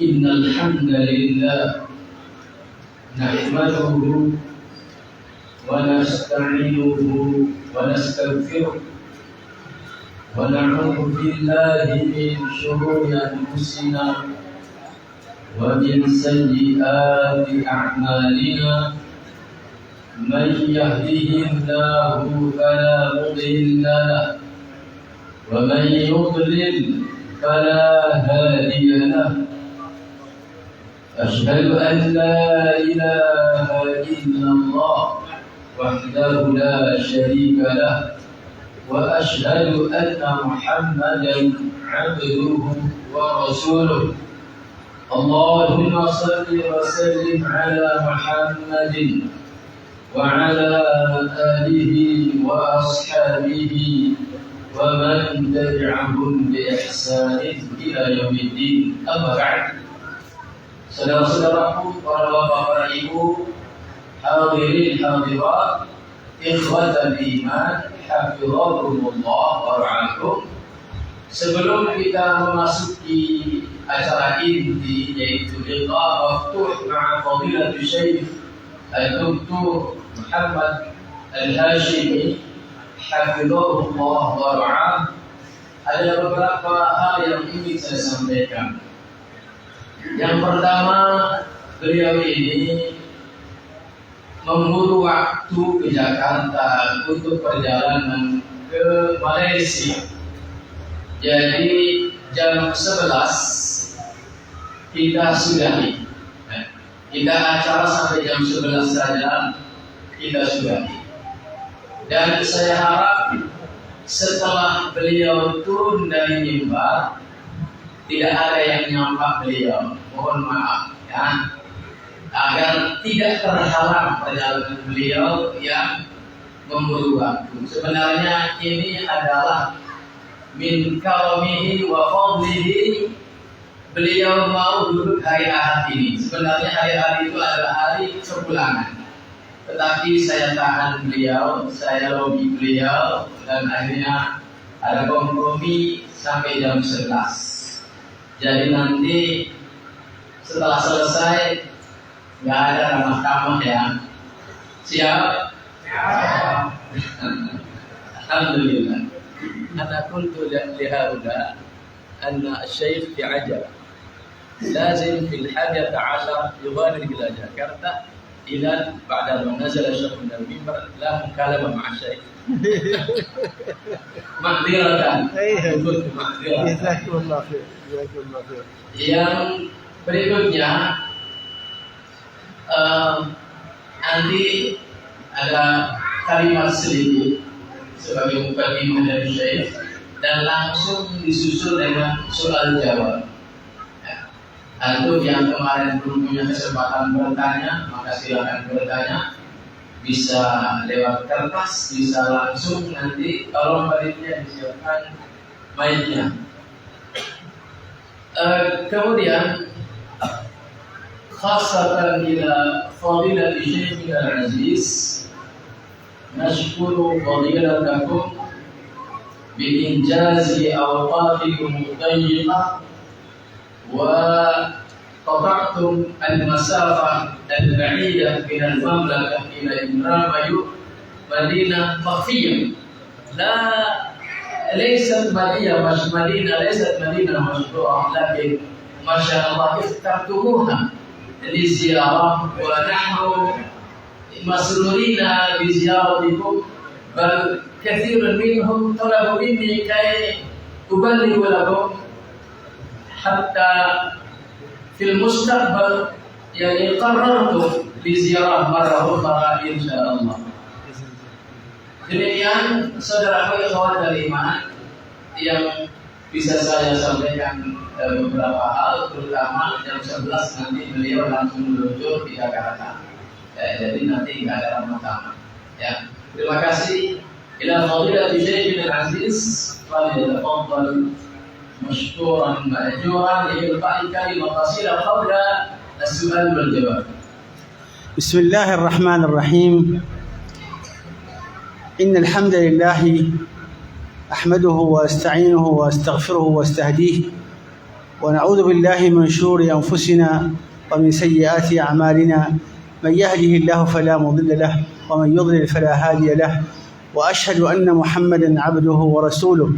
إن الحمد لله نحمده ونستعينه ونستغفره ونعوذ بالله من شرور أنفسنا ومن سيئات أعمالنا من يهده الله فلا مضل له ومن يضلل فلا هادي له أشهد أن لا إله إلا الله وحده لا شريك له وأشهد أن محمدا عبده ورسوله اللهم صل وسلم على محمد وعلى آله وأصحابه ومن تبعهم بإحسان إلى يوم الدين. أما بعد, saudara-saudaraku, para bapak, para ibu, hadirin hadirat, ikhwatal iman, hafizakumullah wa ra'akum. Sebelum kita memasuki acara inti, yaitu liqa maftuh ma'a fadilatul syekh Dr. Muhammad Al-Hashimi hafizahullah wa ra'ah, ada beberapa hal yang ingin saya sampaikan. Yang pertama, beliau ini memburu waktu ke Jakarta untuk perjalanan ke Malaysia. Jadi jam 11 kita sudahi. Kita acara sampai jam 11 saja kita sudahi. Dan saya harap setelah beliau turun dari mimbar tidak ada yang nyapa beliau. Mohon maaf ya, agar tidak terhalang perjalanan beliau yang memburu waktu. Sebenarnya ini adalah min karamihi wa fadlihi. Beliau mau duduk hari Ahad ini. Sebenarnya hari Ahad itu adalah hari kepulangan, tetapi saya tahan beliau, saya lobby beliau, dan akhirnya ada kompromi sampai jam 11. Jadi nanti setelah selesai nggak ada ramah-ramah ya. Siap? Ya. Alhamdulillah. Ana kuntu lihaula anna asy-syaikh fi ajal lazim fi al-hadiyah 'ashar yughadir ila Jakarta ila ba'da ma nazala syekh min al-mimbar la mukalama ma'a syekh. Maghfiratan. Jazakumullah khair. Yang berikutnya nanti ada kalimat sedikit sebagai mukadimah dari Syekh dan langsung disusul dengan soal jawab. Untuk yang kemarin belum punya kesempatan bertanya, maka silakan bertanya. Bisa lewat kertas, bisa langsung nanti kalau panitia disiapkan mic-nya. Kemudian khasatan ila fadilatul Syekh Al-Aziz, nashkuru fadilatakum bi injazi awqatikum mudayyiqah wa قطعتم المسافة البعيدة من المملكة إلى إنراميو مدينة مخفية ليست مدينة مشروعة، لكن ما شاء الله اخترتموها للزيارة ونحن مسرورين بزيارتكم، بل كثير منهم طلبوا مني كي أبلغ لكم حتى في المستقبل يعني قررت بزيارة مرة أخرى إن شاء الله. Demikian saudara ikhwan dari iman yang bisa saya sampaikan beberapa hal, terutama jam 11 nanti beliau langsung meluncur di Jakarta. Jadi nanti nggak ada ramah-ramah. Ya, terima kasih. Ila fadilatul Syekh Al-Aziz, falyatafaddal مشكورا مأجورا لإلقاء كلمة قصيرة قبل السؤال والجواب. بسم الله الرحمن الرحيم. إن الحمد لله أحمده وأستعينه وأستغفره وأستهديه ونعوذ بالله من شرور أنفسنا ومن سيئات أعمالنا، من يهده الله فلا مضل له ومن يضلل فلا هادي له، وأشهد أن محمدًا عبده ورسوله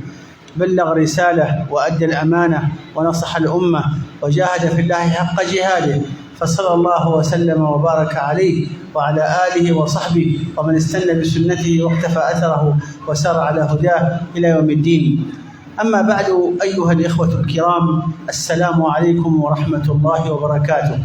بلغ رسالة وأدى الأمانة ونصح الأمة وجاهد في الله حق جهاده، فصلى الله وسلم وبارك عليه وعلى آله وصحبه ومن استنى بسنته واقتفى أثره وسار على هداه إلى يوم الدين. أما بعد، أيها الإخوة الكرام، السلام عليكم ورحمة الله وبركاته.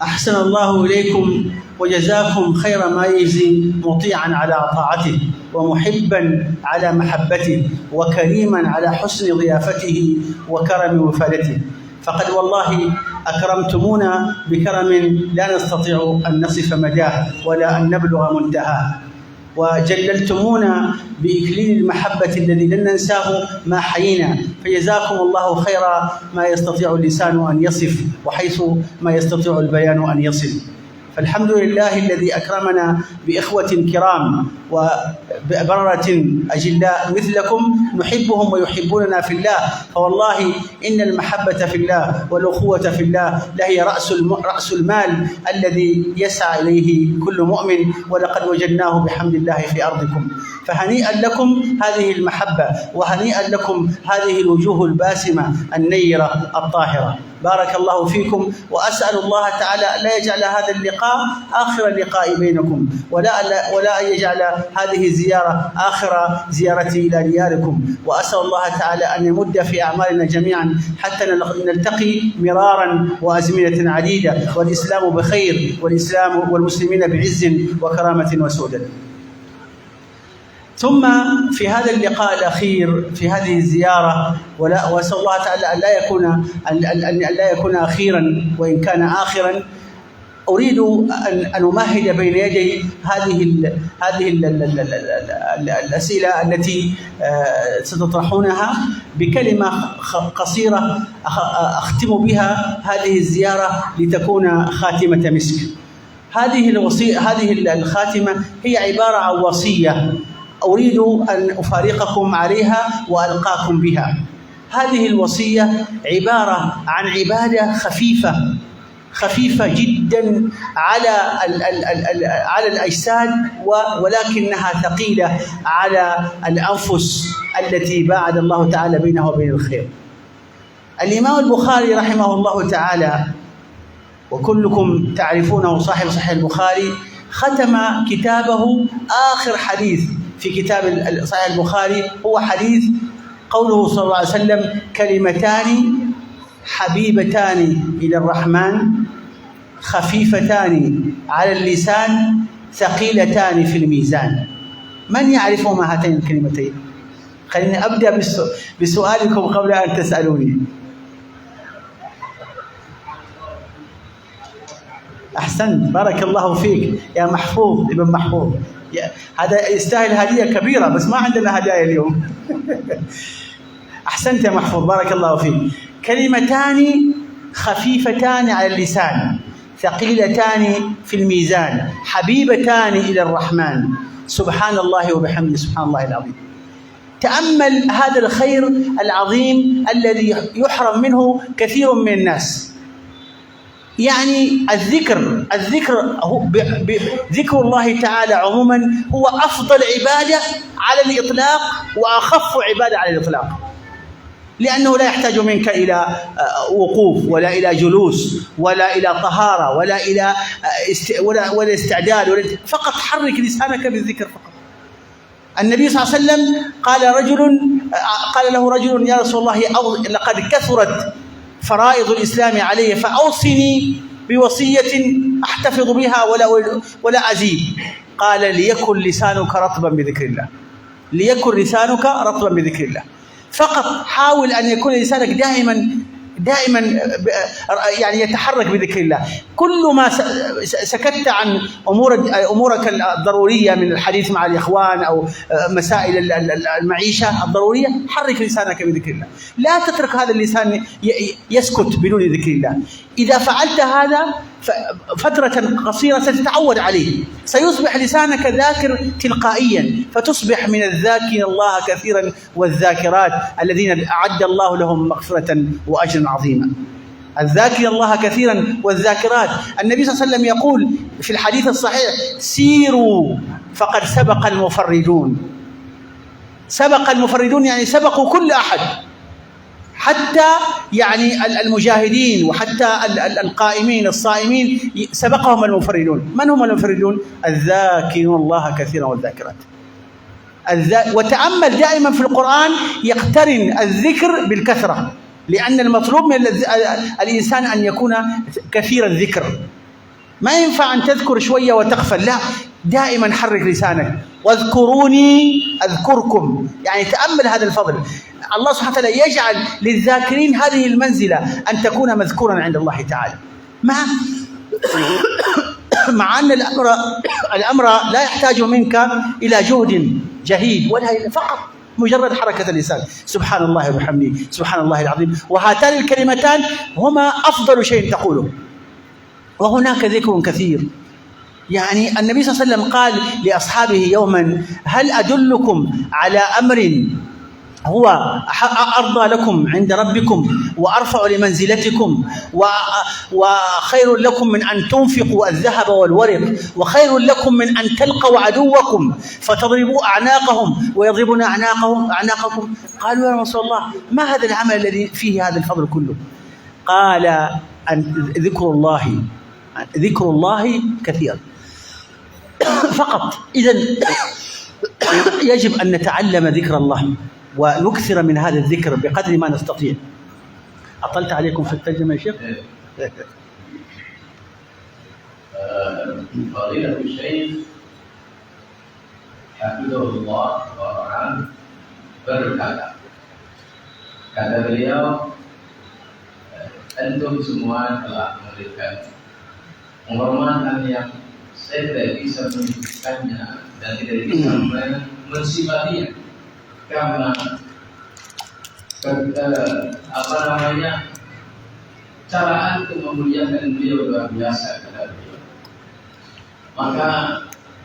أحسن الله إليكم وجزاكم خير ما يجزي مطيعا على طاعته، ومحبا على محبته، وكريما على حسن ضيافته وكرم وفادته. فقد والله أكرمتمونا بكرم لا نستطيع أن نصف مداه ولا أن نبلغ منتهاه، وجللتمونا بإكليل المحبة الذي لن ننساه ما حيينا، فجزاكم الله خير ما يستطيع اللسان أن يصف، وحيث ما يستطيع البيان أن يصل. فالحمد لله الذي أكرمنا بإخوة كرام وبررة أجلاء مثلكم نحبهم ويحبوننا في الله، فوالله إن المحبة في الله والأخوة في الله لهي رأس المال الذي يسعى إليه كل مؤمن، ولقد وجدناه بحمد الله في أرضكم. فهنيئا لكم هذه المحبة، وهنيئا لكم هذه الوجوه الباسمة النيرة الطاهرة. بارك الله فيكم، وأسأل الله تعالى لا يجعل هذا اللقاء آخر اللقاء بينكم، ولا أن يجعل هذه الزيارة آخر زيارتي إلى دياركم، وأسأل الله تعالى أن يمد في أعمالنا جميعا حتى نلتقي مرارا وأزمنة عديدة، والإسلام بخير، والإسلام والمسلمين بعز وكرامة وسؤدد. ثم في هذا اللقاء الأخير في هذه الزيارة، وأسأل الله تعالى أن لا يكون أخيرا وإن كان آخرا، أريد أن أمهد بين يدي هذه الأسئلة التي ستطرحونها بكلمة قصيرة أختم بها هذه الزيارة لتكون خاتمة مسك. هذه الخاتمة هي عبارة عن وصية أريد أن أفارقكم عليها وألقاكم بها. هذه الوصية عبارة عن عبادة خفيفة جدا على الأجساد، ولكنها ثقيلة على الأنفس التي باعد الله تعالى بينها وبين الخير. الإمام البخاري رحمه الله تعالى، وكلكم تعرفونه صاحب صحيح البخاري، ختم كتابه آخر حديث في كتاب صحيح البخاري هو حديث قوله صلى الله عليه وسلم: كلمتان حبيبتان إلى الرحمن خفيفتان على اللسان ثقيلتان في الميزان. من يعرف ما هاتين الكلمتين؟ خليني أبدأ بسؤالكم قبل أن تسألوني. أحسنت، بارك الله فيك يا محفوظ ابن محفوظ، هذا يستاهل هدية كبيرة، بس ما عندنا هدايا اليوم. أحسنت يا محفوظ، بارك الله فيك. كلمتان خفيفتان على اللسان ثقيلتان في الميزان حبيبتان إلى الرحمن سبحان الله وبحمده سبحان الله العظيم. تأمل هذا الخير العظيم الذي يحرم منه كثير من الناس. يعني الذكر ذكر الله تعالى عموما هو أفضل عبادة على الإطلاق وأخف عبادة على الإطلاق، لأنه لا يحتاج منك إلى وقوف ولا إلى جلوس ولا إلى طهارة ولا إلى ولا استعداد، فقط حرك لسانك بالذكر فقط. النبي صلى الله عليه وسلم قال له رجل: يا رسول الله، لقد كثرت فرائض الإسلام علي، فأوصني بوصية أحتفظ بها ولا أزيد. قال: ليكن لسانك رطبا بذكر الله، ليكن لسانك رطبا بذكر الله. فقط حاول أن يكون لسانك دائما يعني يتحرك بذكر الله. كل ما سكت عن أمورك الضرورية من الحديث مع الإخوان أو مسائل المعيشة الضرورية، حرك لسانك بذكر الله. لا تترك هذا اللسان يسكت بدون ذكر الله. إذا فعلت هذا فترة قصيرة ستتعود عليه، سيصبح لسانك ذاكر تلقائيا، فتصبح من الذاكرين الله كثيرا والذاكرات الذين أعد الله لهم مغفرة وأجرا عظيما. الذاكرين الله كثيرا والذاكرات، النبي صلى الله عليه وسلم يقول في الحديث الصحيح: سيروا فقد سبق المفردون. سبق المفردون يعني سبقوا كل أحد، حتى يعني المجاهدين وحتى القائمين الصائمين سبقهم المفردون. من هم المفردون؟ الذاكرون الله كثيرا والذاكرات. وتأمل دائما في القرآن يقترن الذكر بالكثرة، لأن المطلوب من الإنسان أن يكون كثير الذكر. ما ينفع أن تذكر شوية وتغفل، لا، دائما حرك لسانك. واذكروني أذكركم، يعني تأمل هذا الفضل. الله سبحانه وتعالى يجعل للذاكرين هذه المنزلة أن تكون مذكورا عند الله تعالى، مع أن الأمر لا يحتاج منك إلى جهد جهيد، ولا فقط مجرد حركة اللسان، سبحان الله وبحمده، سبحان الله العظيم. وهاتان الكلمتان هما أفضل شيء تقوله. وهناك ذكر كثير، يعني النبي صلى الله عليه وسلم قال لأصحابه يوما: هل أدلكم على أمر هو أرضى لكم عند ربكم وأرفع لمنزلتكم وخير لكم من أن تنفقوا الذهب والورق، وخير لكم من أن تلقوا عدوكم فتضربوا أعناقهم ويضربون أعناقكم؟ قالوا: يا رسول الله، ما هذا العمل الذي فيه هذا الفضل كله؟ قال: ذكر الله كثيرا فقط. إذن يجب أن نتعلم ذكر الله ونكثر من هذا الذكر بقدر ما نستطيع. أطلت عليكم في الترجمة يا شيخ؟ فضيلة الشيخ حفظه الله ورعاه berkata, kata beliau, antum semua telah memberikan penghormatan yang saya tidak bisa menunjukkannya dan tidak bisa mensifatinya, karena cara antum memuliakan beliau luar biasa, kata beliau. Maka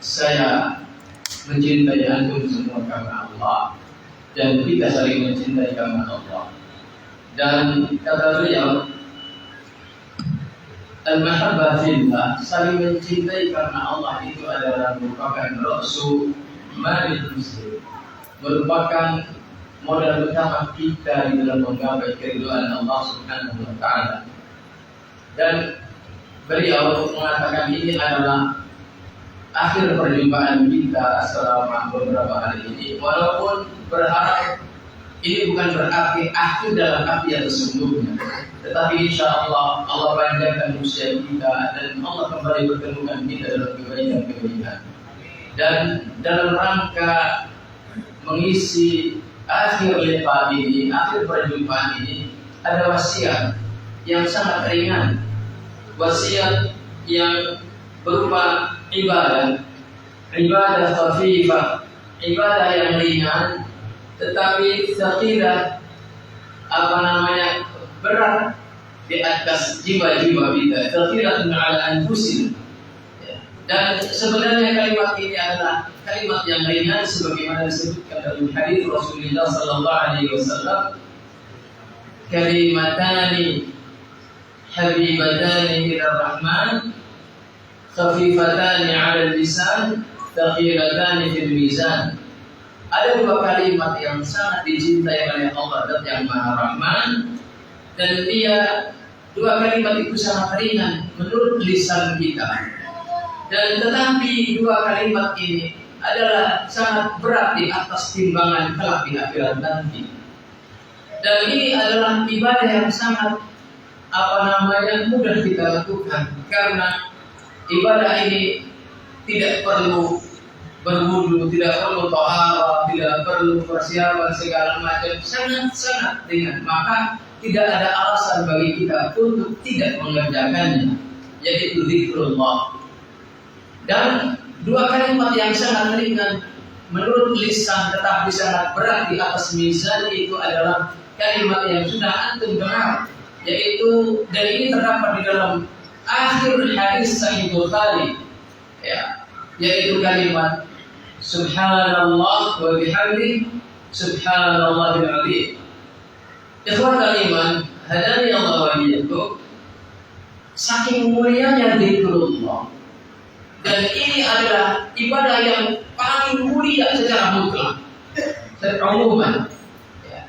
saya mencintai antum semua karena Allah, dan kita saling mencintai karena Allah. Dan kata beliau, al-mahabbah fillah, saling mencintai karena Allah itu adalah merupakan ra'su malil muslim, merupakan modal utama kita di dalam menggapai keridhaan Allah Subhanahu wa taala. Dan beliau mengatakan ini adalah akhir perjumpaan kita selama beberapa hari ini, walaupun berharap ini bukan berarti akhir dalam arti yang sesungguhnya, tetapi insya Allah Allah panjangkan usia kita dan Allah kembali bertemukan kita dalam kebaikan-kebaikan. Dan dalam rangka mengisi akhir liqa ini, akhir perjumpaan ini, ada wasiat yang sangat ringan, wasiat yang berupa ibadah khafifah, ibadah yang ringan tetapi tsaqilah, berat di atas jiwa-jiwa kita, tsaqilatun ala anfusina. Dan sebenarnya kalimat ini adalah kalimat yang ringan sebagaimana disebutkan dalam hadis Rasulullah sallallahu alaihi wasallam, kalimatani habibatani ila rahman khafifatani ala lisan thaqilatani fil mizan. Ada dua kalimat yang sangat dicintai oleh Allah dan yang Maha Rahman, dan dua kalimat itu sangat ringan menurut lisan kita. Dan tetapi dua kalimat ini adalah sangat berat di atas timbangan kelak di akhirat nanti. Dan ini adalah ibadah yang sangat mudah kita lakukan, karena ibadah ini tidak perlu berwudu, tidak perlu taharah, tidak perlu persiapan segala macam, sangat ringan. Maka tidak ada alasan bagi kita untuk tidak mengerjakannya, yaitu zikrullah. Dan dua kalimat yang sangat ringan menurut lisan tetapi sangat berat di atas mizan itu adalah kalimat yang sudah antum dengar, yaitu, dan ini terdapat di dalam akhir hadis Sahih Bukhari, ya, yaitu kalimat Subhanallah wa bihamdi Subhanallahil azim. Ikhwatal iman, hadani Allah wa iyyakum. Saking mulianya zikrullah, dan ini adalah ibadah yang paling mulia secara mutlak, secara umum.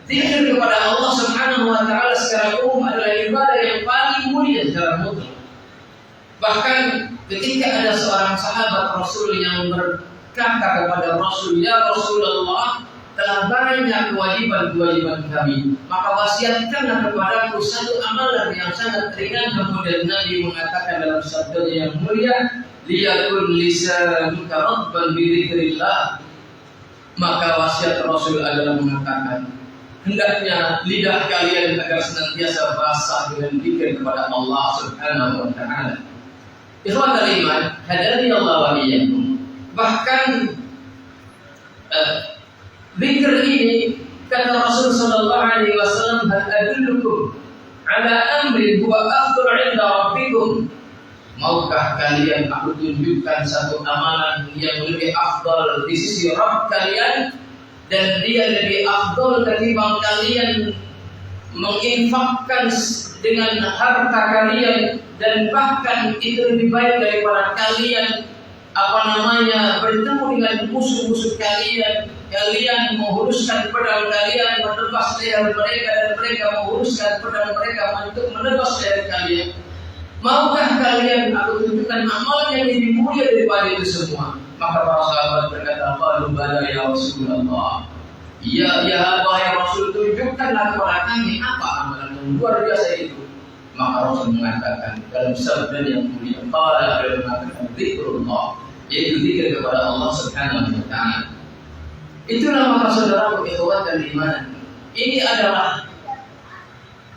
Zikir kepada Allah Subhanahu wa taala secara umum adalah ibadah yang paling mulia secara mutlak. Bahkan ketika ada seorang sahabat Rasul yang berkata kepada Rasul, "Ya Rasulullah, telah banyak kewajiban-kewajiban kami, maka wasiatkanlah kepadaku satu amalan yang sangat ringan." Kemudian Nabi mengatakan dalam sabdanya yang mulia, "Liyakun lisanuka radban bi dzikrillah." Maka wasiat Rasul adalah mengatakan, hendaknya lidah kalian agar senantiasa basah dengan zikir kepada Allah Subhanahu wa taala. Ikhwatal iman, hadani Allah wa iyyakum. Bahkan zikir ini, kata Rasul sallallahu alaihi wasallam, "Hal adullukum ala amrin huwa afdal 'inda rabbikum?" Maukah kalian aku tunjukkan satu amalan yang lebih afdal di sisi Rabb kalian, dan dia lebih afdal ketimbang kalian menginfakkan dengan harta kalian, dan bahkan itu lebih baik daripada kalian bertemu dengan musuh-musuh kalian, kalian menghuruskan pedang kalian, menebas leher mereka, dan mereka menghuruskan pedang mereka untuk menebas leher kalian. Maukah kalian aku tunjukkan amalan yang lebih mulia daripada itu semua? Maka para sahabat berkata, "Qalu bala ya Rasulullah." Ya Allah ya Rasul, tunjukkanlah kepada kami apa amalan yang luar biasa itu. Maka Rasul mengatakan dalam sabda yang mulia, qala beliau mengatakan zikrullah, yaitu zikir kepada Allah Subhanahu wa taala. Itulah maka saudaraku ikhwatal iman, ini adalah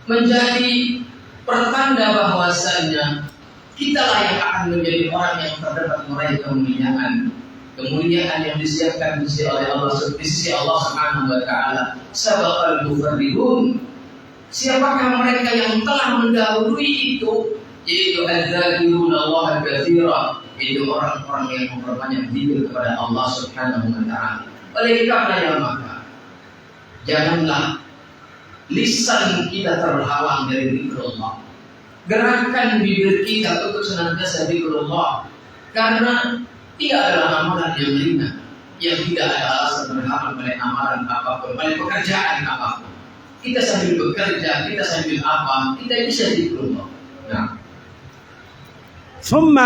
menjadi pertanda bahwasannya kitalah yang akan menjadi orang yang terdapat meraih kemuliaan yang disiapkan di sisi Allah Subhanahu wa taala. Sabaqal mufarridun. Siapakah mereka yang telah mendahului itu? Yaitu adzakiruna Allah katsira, yaitu orang-orang yang memperbanyak zikir kepada Allah Subhanahu wa taala. Oleh karenanya maka janganlah lisan kita terhalang dari zikrullah. Gerakan bibir kita untuk senantiasa zikrullah, karena ia adalah amalan yang ringan, yang tidak ada alasan berhalang oleh amalan apapun, oleh pekerjaan apapun. Kita sambil bekerja, kita sambil apa, kita bisa zikrullah. Nah. ثم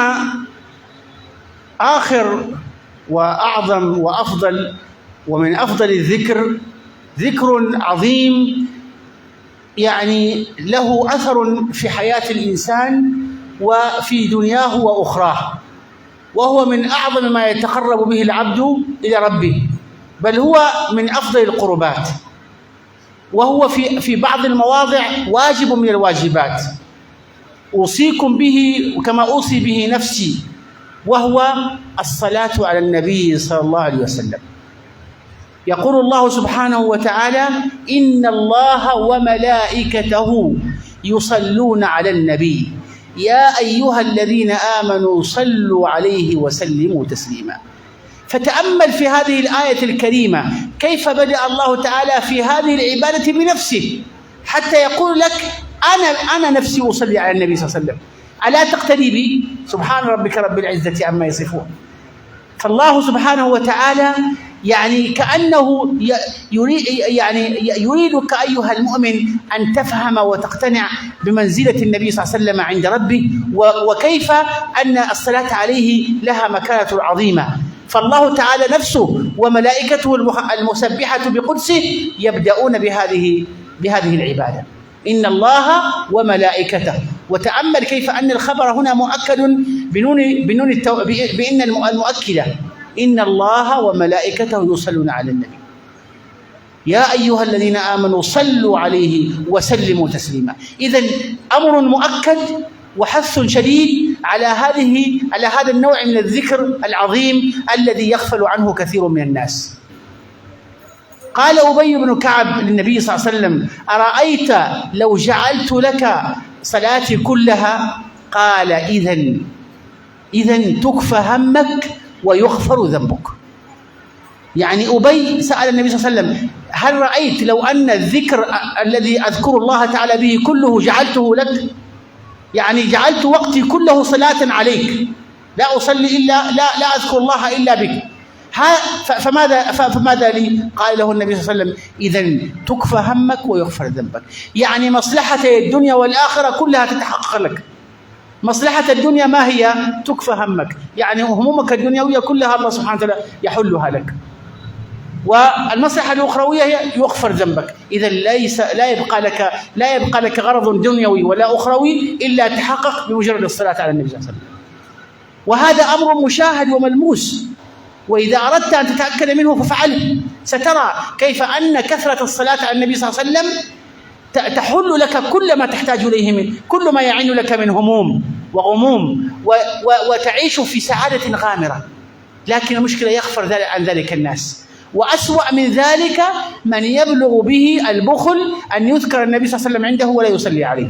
آخر وأعظم وأفضل ومن أفضل الذكر ذكر عظيم يعني له أثر في حياة الإنسان وفي دنياه وأخراه، وهو من أعظم ما يتقرب به العبد إلى ربه، بل هو من أفضل القربات، وهو في بعض المواضع واجب من الواجبات. أوصيكم به كما أوصي به نفسي، وهو الصلاة على النبي صلى الله عليه وسلم. يقول الله سبحانه وتعالى: إن الله وملائكته يصلون على النبي يا أيها الذين آمنوا صلوا عليه وسلموا تسليما. فتأمل في هذه الآية الكريمة كيف بدأ الله تعالى في هذه العبادة بنفسه، حتى يقول لك أنا نفسي أصلي على النبي صلى الله عليه وسلم، ألا تقتدي بي؟ سبحان ربك رب العزة عما يصفون. فالله سبحانه وتعالى يعني كأنه يريدك أيها المؤمن أن تفهم وتقتنع بمنزلة النبي صلى الله عليه وسلم عند ربه، وكيف أن الصلاة عليه لها مكانة عظيمة. فالله تعالى نفسه وملائكته المسبحة بقدسه يبدأون بهذه العبادة، إن الله وملائكته. وتأمل كيف أن الخبر هنا مؤكد بإن المؤكدة، إن الله وملائكته يصلون على النبي يا أيها الذين آمنوا صلوا عليه وسلموا تسليما. إذن أمر مؤكد وحث شديد على هذا النوع من الذكر العظيم الذي يغفل عنه كثير من الناس. قال أبي بن كعب للنبي صلى الله عليه وسلم: أرأيت لو جعلت لك صلاتي كلها قال إذن تكفى همك ويغفر ذنبك. يعني أبي سأل النبي صلى الله عليه وسلم: هل رأيت لو أن الذكر الذي أذكر الله تعالى به كله جعلته لك، يعني جعلت وقتي كله صلاة عليك، لا أصلي إلا لا أذكر الله إلا بك، فماذا لي؟ قال له النبي صلى الله عليه وسلم: إذن تكفى همك ويغفر ذنبك. يعني مصلحة الدنيا والآخرة كلها تتحقق لك. مصلحة الدنيا ما هي؟ تكفى همك، يعني همومك الدنيوية كلها الله سبحانه وتعالى يحلها لك. والمصلحة الأخروية هي يغفر ذنبك. إذا لا يبقى لك غرض دنيوي ولا أخروي إلا تحقق بمجرد الصلاة على النبي صلى الله عليه وسلم. وهذا أمر مشاهد وملموس، وإذا أردت أن تتأكد منه فافعله. سترى كيف أن كثرة الصلاة على النبي صلى الله عليه وسلم تحل لك كل ما تحتاج إليه كل ما يعين لك من هموم وغموم، وتعيش في سعادة غامرة. لكن المشكلة يغفر عن ذلك الناس. وأسوأ من ذلك من يبلغ به البخل أن يذكر النبي صلى الله عليه وسلم عنده ولا يصلي عليه.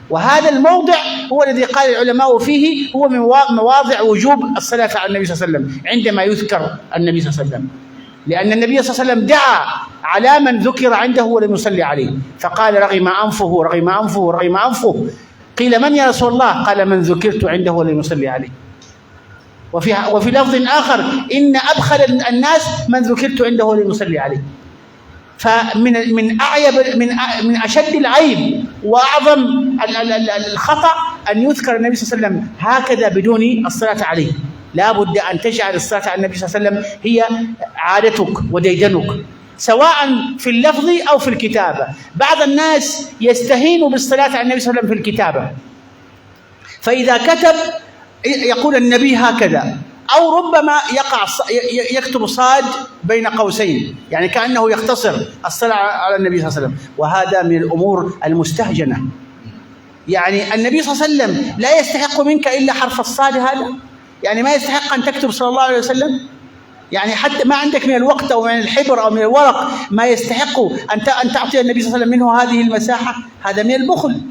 وهذا الموضع هو الذي قال العلماء فيه هو من مواضع وجوب الصلاة على النبي صلى الله عليه وسلم عندما يذكر النبي صلى الله عليه وسلم، لأن النبي صلى الله عليه وسلم دعا على من ذكر عنده ولم يصلي عليه، فقال: رغم أنفه رغم أنفه رغم أنفه. قيل: من يا رسول الله؟ قال: من ذكرت عنده ولم يصلي عليه. وفي لفظ آخر: إن أبخل الناس من ذكرت عنده ولم يصلي عليه. من أشد العيب وأعظم الخطأ أن يذكر النبي صلى الله عليه وسلم هكذا بدون الصلاة عليه. لا بد أن تجعل الصلاة على النبي صلى الله عليه وسلم هي عادتك وديدنك، سواء في اللفظ أو في الكتابة. بعض الناس يستهين بالصلاة على النبي صلى الله عليه وسلم في الكتابة، فإذا كتب يقول النبي هكذا، أو ربما يكتب صاد بين قوسين، يعني كأنه يختصر الصلاة على النبي صلى الله عليه وسلم. وهذا من الأمور المستهجنة. يعني النبي صلى الله عليه وسلم لا يستحق منك إلا حرف الصاد هذا، يعني ما يستحق أن تكتب صلى الله عليه وسلم. يعني حتى ما عندك من الوقت أو من الحبر أو من الورق ما يستحق أن تعطي النبي صلى الله عليه وسلم منه هذه المساحة. هذا من البخل.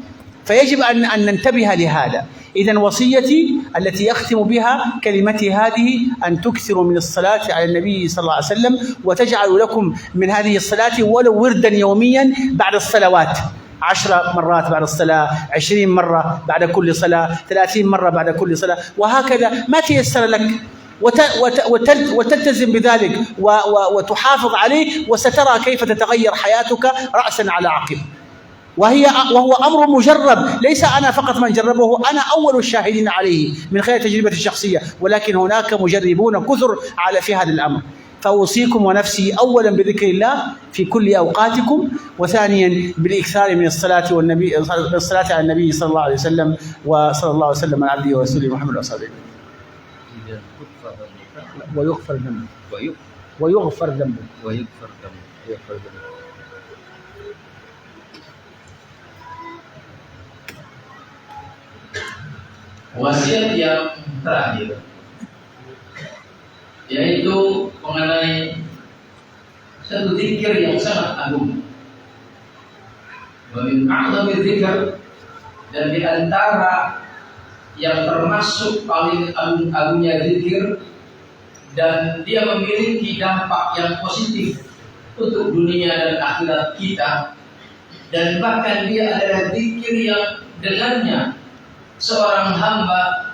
فيجب أن ننتبه لهذا. إذن وصيتي التي يختم بها كلمتي هذه أن تكثروا من الصلاة على النبي صلى الله عليه وسلم، وتجعلوا لكم من هذه الصلاة ولو وردا يوميا بعد الصلوات، 10 مرات بعد الصلاة، 20 مرة بعد كل صلاة، 30 مرة بعد كل صلاة، وهكذا ما تيسر لك، وتلتزم بذلك وتحافظ عليه، وسترى كيف تتغير حياتك رأسا على عقب. وهو أمر مجرب، ليس أنا فقط من جربه، أنا أول الشاهدين عليه من خلال تجربتي الشخصية، ولكن هناك مجربون كثر في هذا الأمر. فأوصيكم ونفسي أولا بذكر الله في كل أوقاتكم، وثانيا بالإكثار من الصلاة على النبي صلى الله عليه وسلم، وصلى الله وسلم على عبده ورسوله محمد وصحبه. ويغفر ذنبه. Wasiat yang terakhir yaitu mengenai satu zikir yang sangat agung. Wa min a'zami dzikr, dan di antara yang termasuk paling agungnya zikir, dan dia memiliki dampak yang positif untuk dunia dan akhirat kita, dan bahkan dia adalah zikir yang dengannya seorang hamba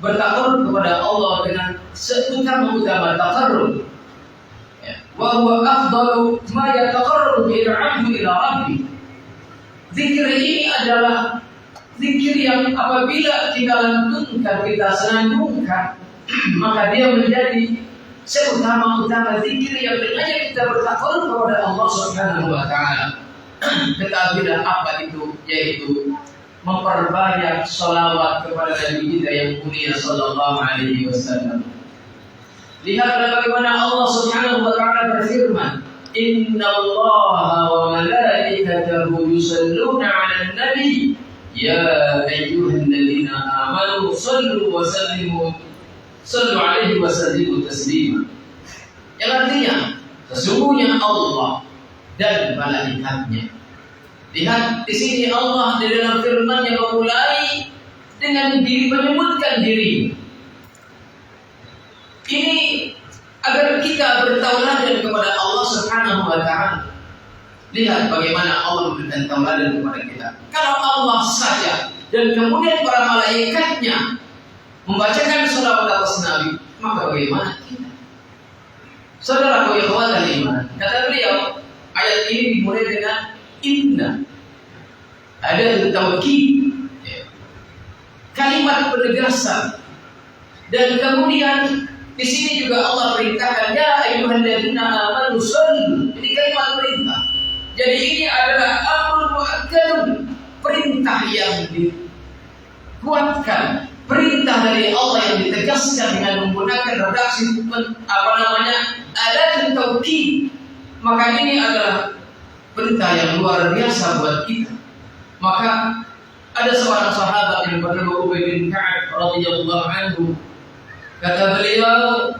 bertakarrub kepada Allah dengan seutama-utama takarrub. Wa huwa afdalu ma yataqarrabu bihi al-'abdu ila rabbih. Zikir ini adalah zikir yang apabila kita lantunkan, kita senandungkan, maka dia menjadi seutama-utama zikir yang dengannya kita bertakarrub kepada Allah Subhanahu wa taala. Ketahuilah apa itu, yaitu memperbanyak salawat kepada Nabi kita yang mulia sallallahu alaihi wasallam. Lihatlah bagaimana Allah Subhanahu wa taala berfirman, "Innallaha wa malaikatahu yusalluna 'alan nabi, ya ayyuhalladzina amanu sallu alaihi wa sallimu taslima." Yang artinya sesungguhnya Allah dan malaikatnya. Lihat di sini Allah di dalam firman-Nya memulai dengan menyebutkan diri. Ini agar kita bertauladan kepada Allah Subhanahu wa Ta'ala. Lihat bagaimana Allah memberikan tauladan kepada kita. Kalau Allah saja dan kemudian para malaikatnya membacakan sholawat atas Nabi, maka bagaimana kita? Saudara ikhwan iman, kata beliau, ayat ini dimulai dengan inna. Ada taukid, kalimat penegasan, dan kemudian di sini juga Allah perintahkan ya ayyuhalladzina amanu shallu. Ini kalimat perintah. Jadi ini adalah amrun muakkadun, perintah yang dikuatkan, perintah dari Allah yang ditegaskan dengan menggunakan redaksi adat taukid. Maka ini adalah perintah yang luar biasa buat kita. Maka ada seorang sahabat yang bernama Ubay bin Ka'ab radhiyallahu anhu. Kata beliau,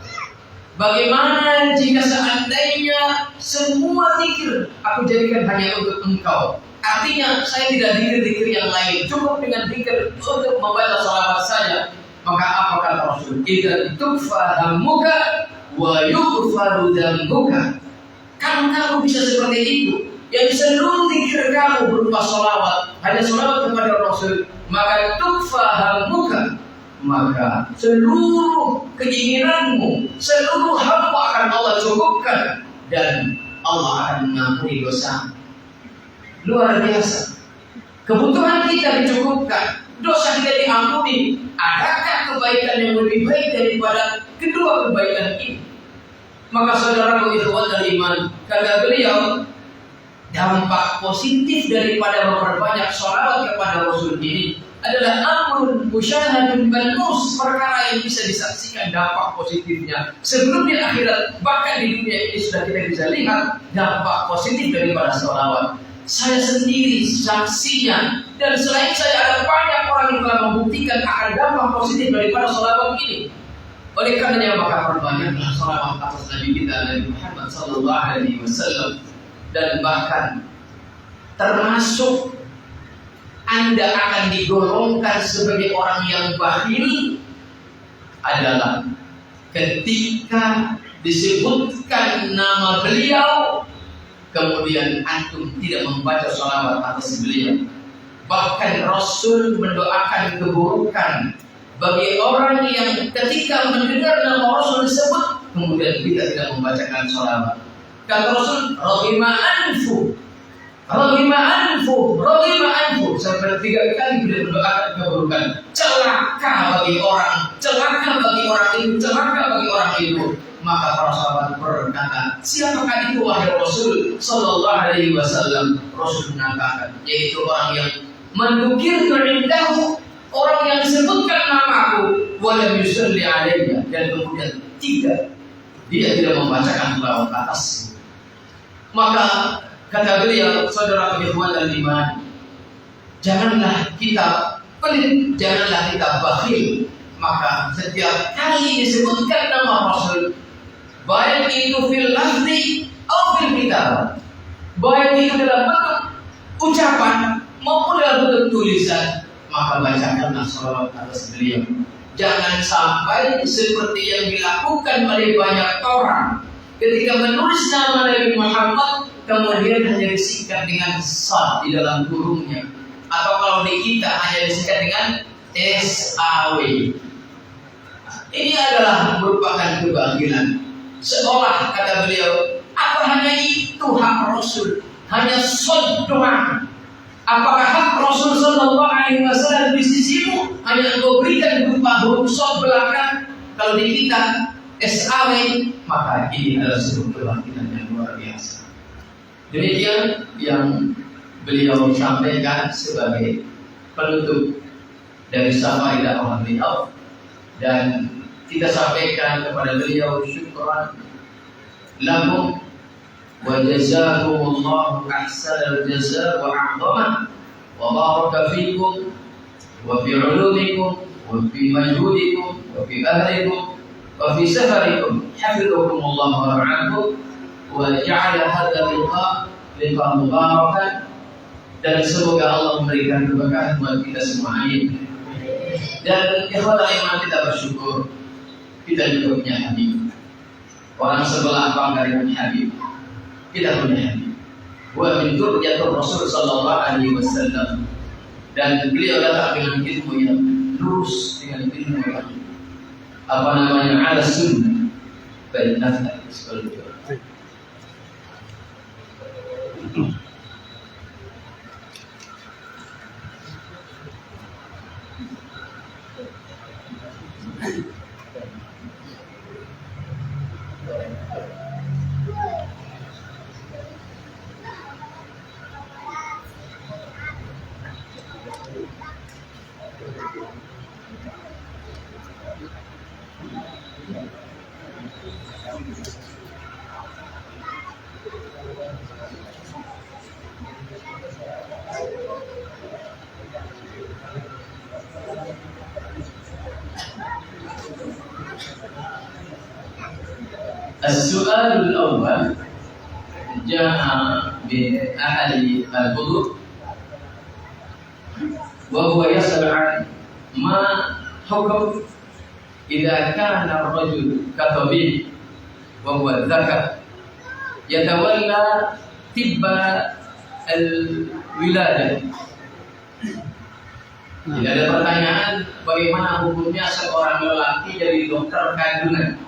bagaimana jika seandainya semua zikir aku jadikan hanya untuk engkau? Artinya saya tidak zikir-zikir yang lain, cukup dengan zikir untuk membaca salawat saja. Maka apa kata Rasul? Idza tukfa hammuka wa yughfaru dzambuka. Kalau kamu bisa seperti itu, yang seluruh zikir kamu berupa salawat, hanya salawat kepada Rasul, maka tukfa hammuka, maka seluruh keinginanmu, seluruh hammu akan Allah cukupkan dan Allah akan mengampuni dosa. Luar biasa. Kebutuhan kita dicukupkan, dosa kita diampuni. Adakah kebaikan yang lebih baik daripada kedua kebaikan ini? Maka saudaraku ikhwatul iman, kata beliau, dampak positif daripada memperbanyak sholawat kepada Rasul ini adalah amrun musyahadun balmus, perkara yang bisa disaksikan dampak positifnya sebelum di akhirat, bahkan di dunia ini sudah kita bisa lihat dampak positif daripada sholawat. Saya sendiri saksinya, dan selain saya ada banyak orang yang telah membuktikan akan dampak positif daripada sholawat ini. Oleh karenanya maka perbanyaklah sholawat atas Nabi kita Nabi Muhammad sallallahu alaihi wasallam, dan bahkan termasuk Anda akan digolongkan sebagai orang yang bakhil adalah ketika disebutkan nama beliau kemudian antum tidak membaca sholawat atas beliau. Bahkan Rasul mendoakan keburukan bagi orang yang ketika mendengar nama Rasul disebut kemudian kita tidak membacakan sholawat. Kata Rasul, "Raghima anfu, raghima anfu, raghima anfu." Sampai 3 kali beliau mendoakan keburukan. Celaka bagi orang, celaka bagi orang itu, celaka bagi orang itu. Maka para sahabat berkata, siapakah itu wahai Rasul sallallahu alaihi wasallam? Rasul mengatakan, yaitu orang yang mendukir keindahu, orang yang disebutkan namaku, walam yusalli alaiya, dan kemudian dia tidak membacakan selawat atas. Maka kata beliau, saudara ikhwan dan iman, janganlah kita pelit, janganlah kita bakhil. Maka setiap kali disebutkan nama Rasul, baik itu fil lafzi atau fil kitab, baik itu dalam bentuk ucapan maupun dalam bentuk tulisan, maka bacakanlah salawat atas beliau. Jangan sampai seperti yang dilakukan oleh banyak orang ketika menulis nama Nabi Muhammad kemudian hanya disingkat dengan sad di dalam kurungnya, atau kalau di kita hanya disingkat dengan SAW. Ini adalah merupakan kebangkitan. Seolah kata beliau, apa hanya itu hak Rasul? Hanya sad doang. Apakah hak Rasul sallallahu alaihi wasallam di sisimu hanya engkau berikan berupa huruf sad belakang? Kalau di kita SAW, maka ini adalah sebuah kebangkitan yang luar biasa. Demikian yang beliau sampaikan sebagai penutup dari syafaidah Allah beliau, dan kita sampaikan kepada beliau syukran lahum wa jazakumullahu ahsanal jazaa wa a'dhamah wa baraka fikum wa fi ulumikum wa fi majhudikum wa fi ahlikum wa fi safarikum hafizakumullah wa ra'akum wa ja'ala hadha liqa mubarakan, dan semoga Allah memberikan keberkahan buat kita semua. Amin. Dan ikhwan iman kita bersyukur kita juga punya Habib. Orang sebelah bangga punya Habib. Kita punya Habib. Wa min dzurriyyatir Rasul sallallahu alaihi wasallam. Dan beliau datang dengan ilmu yang lurus, dengan ilmu yang apa namanya ala sunnah. Baik nafas seperti itu. السؤال الأول جاء بأحد الكتب وهو يسأل عن ما حكم إذا كان الرجل كطبيب وهو ذكر يتولى طب الولادة. Jadi ada pertanyaan, bagaimana hukumnya seorang lelaki jadi dokter kandungan?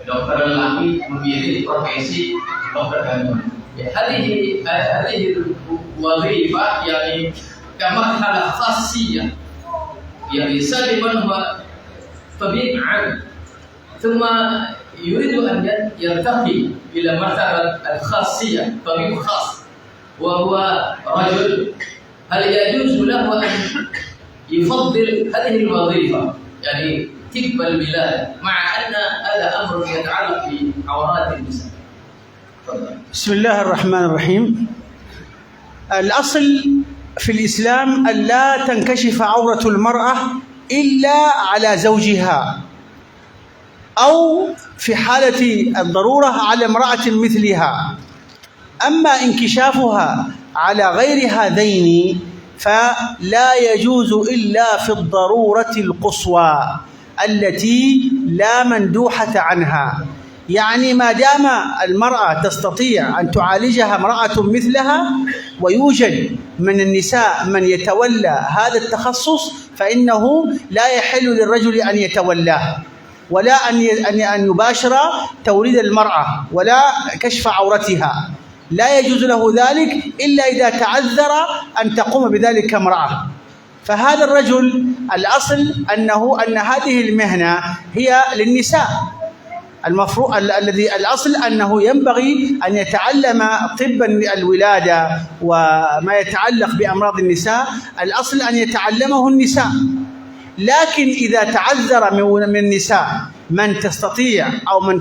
Dokter lelaki memilih profesi dokter kandungan. هذه الوظيفة يعني كمرحلة خاصية، يعني سابقا هو طبيب عام ثم يريد أن يرتقي إلى مرتبة الخاصية، طبيب خاص وهو رجل. هل يجوز له أن يفضل هذه الوظيفة يعني طب الولادة مع أن هذا أمر يتعلق بعورات النساء؟ بسم الله الرحمن الرحيم. الأصل في الإسلام أن لا تنكشف عورة المرأة إلا على زوجها أو في حالة الضرورة على امرأة مثلها. أما انكشافها على غير هذين فلا يجوز إلا في الضرورة القصوى التي لا مندوحة عنها. يعني ما دام المرأة تستطيع أن تعالجها امرأة مثلها ويوجد من النساء من يتولى هذا التخصص فإنه لا يحل للرجل أن يتولاه ولا أن يباشر توليد المرأة ولا كشف عورتها. لا يجوز له ذلك إلا إذا تعذر أن تقوم بذلك امرأة. فهذا الرجل الأصل أن هذه المهنة هي للنساء. المفروض الذي الأصل أنه ينبغي أن يتعلم طب الولادة وما يتعلق بأمراض النساء، الأصل أن يتعلمه النساء. لكن إذا تعذر من النساء من تستطيع أو من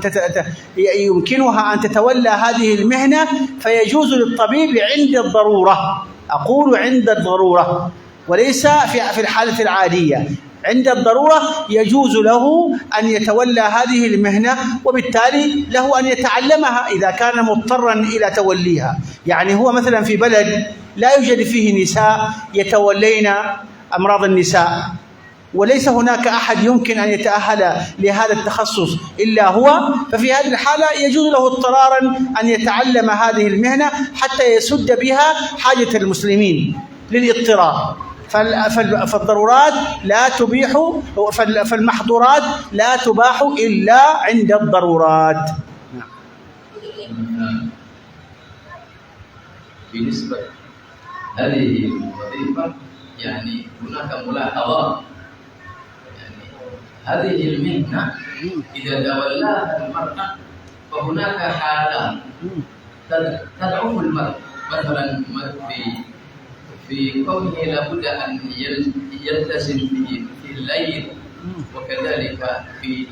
يمكنها أن تتولى هذه المهنة فيجوز للطبيب عند الضرورة، أقول عند الضرورة وليس في الحالة العادية. عند الضرورة يجوز له أن يتولى هذه المهنة وبالتالي له أن يتعلمها إذا كان مضطرا إلى توليها. يعني هو مثلا في بلد لا يوجد فيه نساء يتولين أمراض النساء وليس هناك أحد يمكن أن يتأهل لهذا التخصص إلا هو، ففي هذه الحالة يجوز له اضطرارا أن يتعلم هذه المهنة حتى يسد بها حاجة المسلمين للاضطرار. فالضرورات لا تبيح، فالمحظورات لا تباح إلا عند الضرورات. بالنسبة هذه الوظيفة يعني هناك ملاحظة، يعني هذه المهنة إذا تولاها المرأة فهناك حالات تدعو المرء مثلا في كونه لابد أن يلتزم في الليل، وكذلك في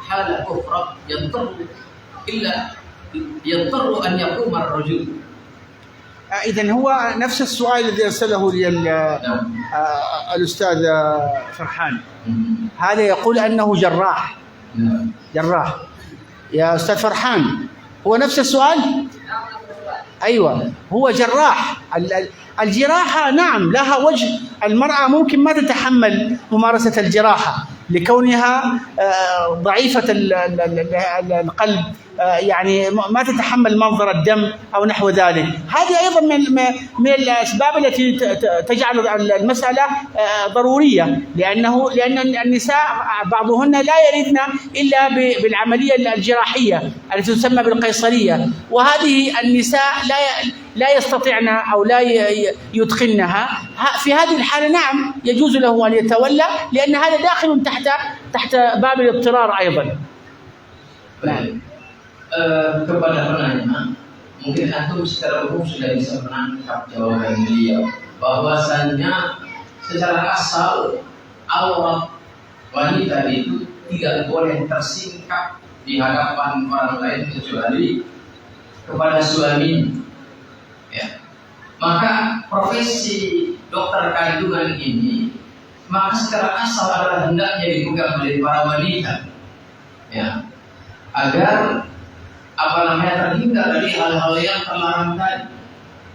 حالة أخرى يضطر أن يقوم الرجل. إذن هو نفس السؤال الذي أرسله لي الأستاذ فرحان، هذا يقول أنه جراح. جراح يا أستاذ فرحان، هو نفس السؤال؟ أيوة، هو جراح. الجراحة نعم لها وجه، المرأة ممكن ما تتحمل ممارسة الجراحة لكونها ضعيفة القلب، يعني ما تتحمل منظر الدم أو نحو ذلك. هذه أيضا من الأسباب التي تجعل المسألة ضرورية، لأن النساء بعضهن لا يرثن إلا بالعملية الجراحية التي تسمى بالقيصرية، وهذه النساء لا يستطيعن أو لا يتقنها. في هذه الحالة نعم يجوز له أن يتولى، لأن هذا داخل تحت باب الاضطرار أيضا. نعم. Kepada penanya, mungkin antum secara umum sudah bisa menangkap jawaban beliau bahwasannya secara asal aurat wanita itu tidak boleh tersingkap di hadapan orang lain kecuali kepada suami. Ya. Maka profesi dokter kandungan ini maka secara asal adalah hendaknya dipegang oleh para wanita, ya, agar terhindar dari hal-hal yang terlarang tadi.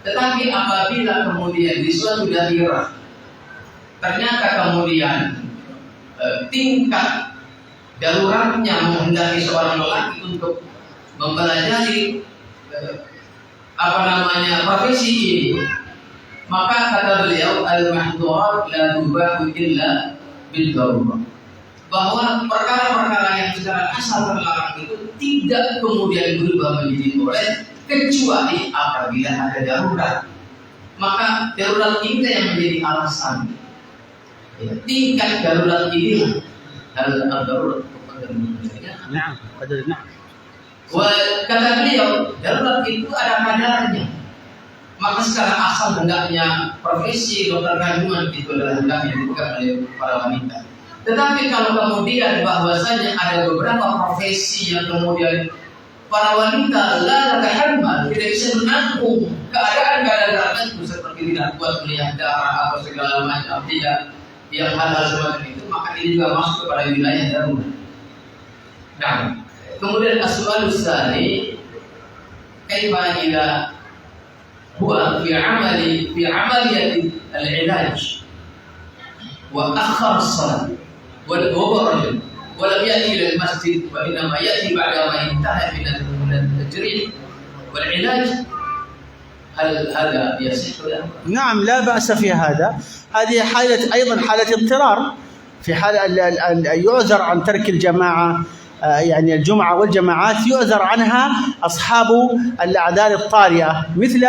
Tetapi apabila kemudian di suatu daerah ternyata kemudian tingkat daruratnya menghendaki seorang lelaki untuk mempelajari profesi ini, maka kata beliau al-mahdhurat la tubahu illa bil darurah, bahwa perkara-perkara yang secara asal terlarang itu tidak kemudian berubah menjadi boleh kecuali apabila ada darurat. Maka darurat ini yang menjadi alasan. Ya, tingkat darurat ini darurat. Nah, kata beliau darurat itu ada kadarnya. Maka secara asal hendaknya profesi dokter kandungan itu adalah hendaknya dipegang oleh para wanita. Tetapi kalau kemudian bahwasanya ada beberapa profesi yang kemudian para wanita la tahammal, tidak bisa menampung keadaan-keadaan tertentu seperti tidak kuat melihat darah atau segala macam, tidak yang hal-hal semacam itu, maka ini juga masuk kepada wilayah darurat. Nah, kemudian as-su'al tsani, kaifa idza huwa fi amaliyati al-ilaj wa akhar as-salat وهو رجل ولم يأتي إلى المسجد وإنما يأتي بعدما انتهى من التجريح والعلاج، هل هذا يصح له؟ نعم لا بأس في هذا. هذه أيضا حالة اضطرار، في حال يعذر عن ترك الجماعة، يعني الجمعة والجماعات يعذر عنها أصحاب الأعذار الطارئة، مثل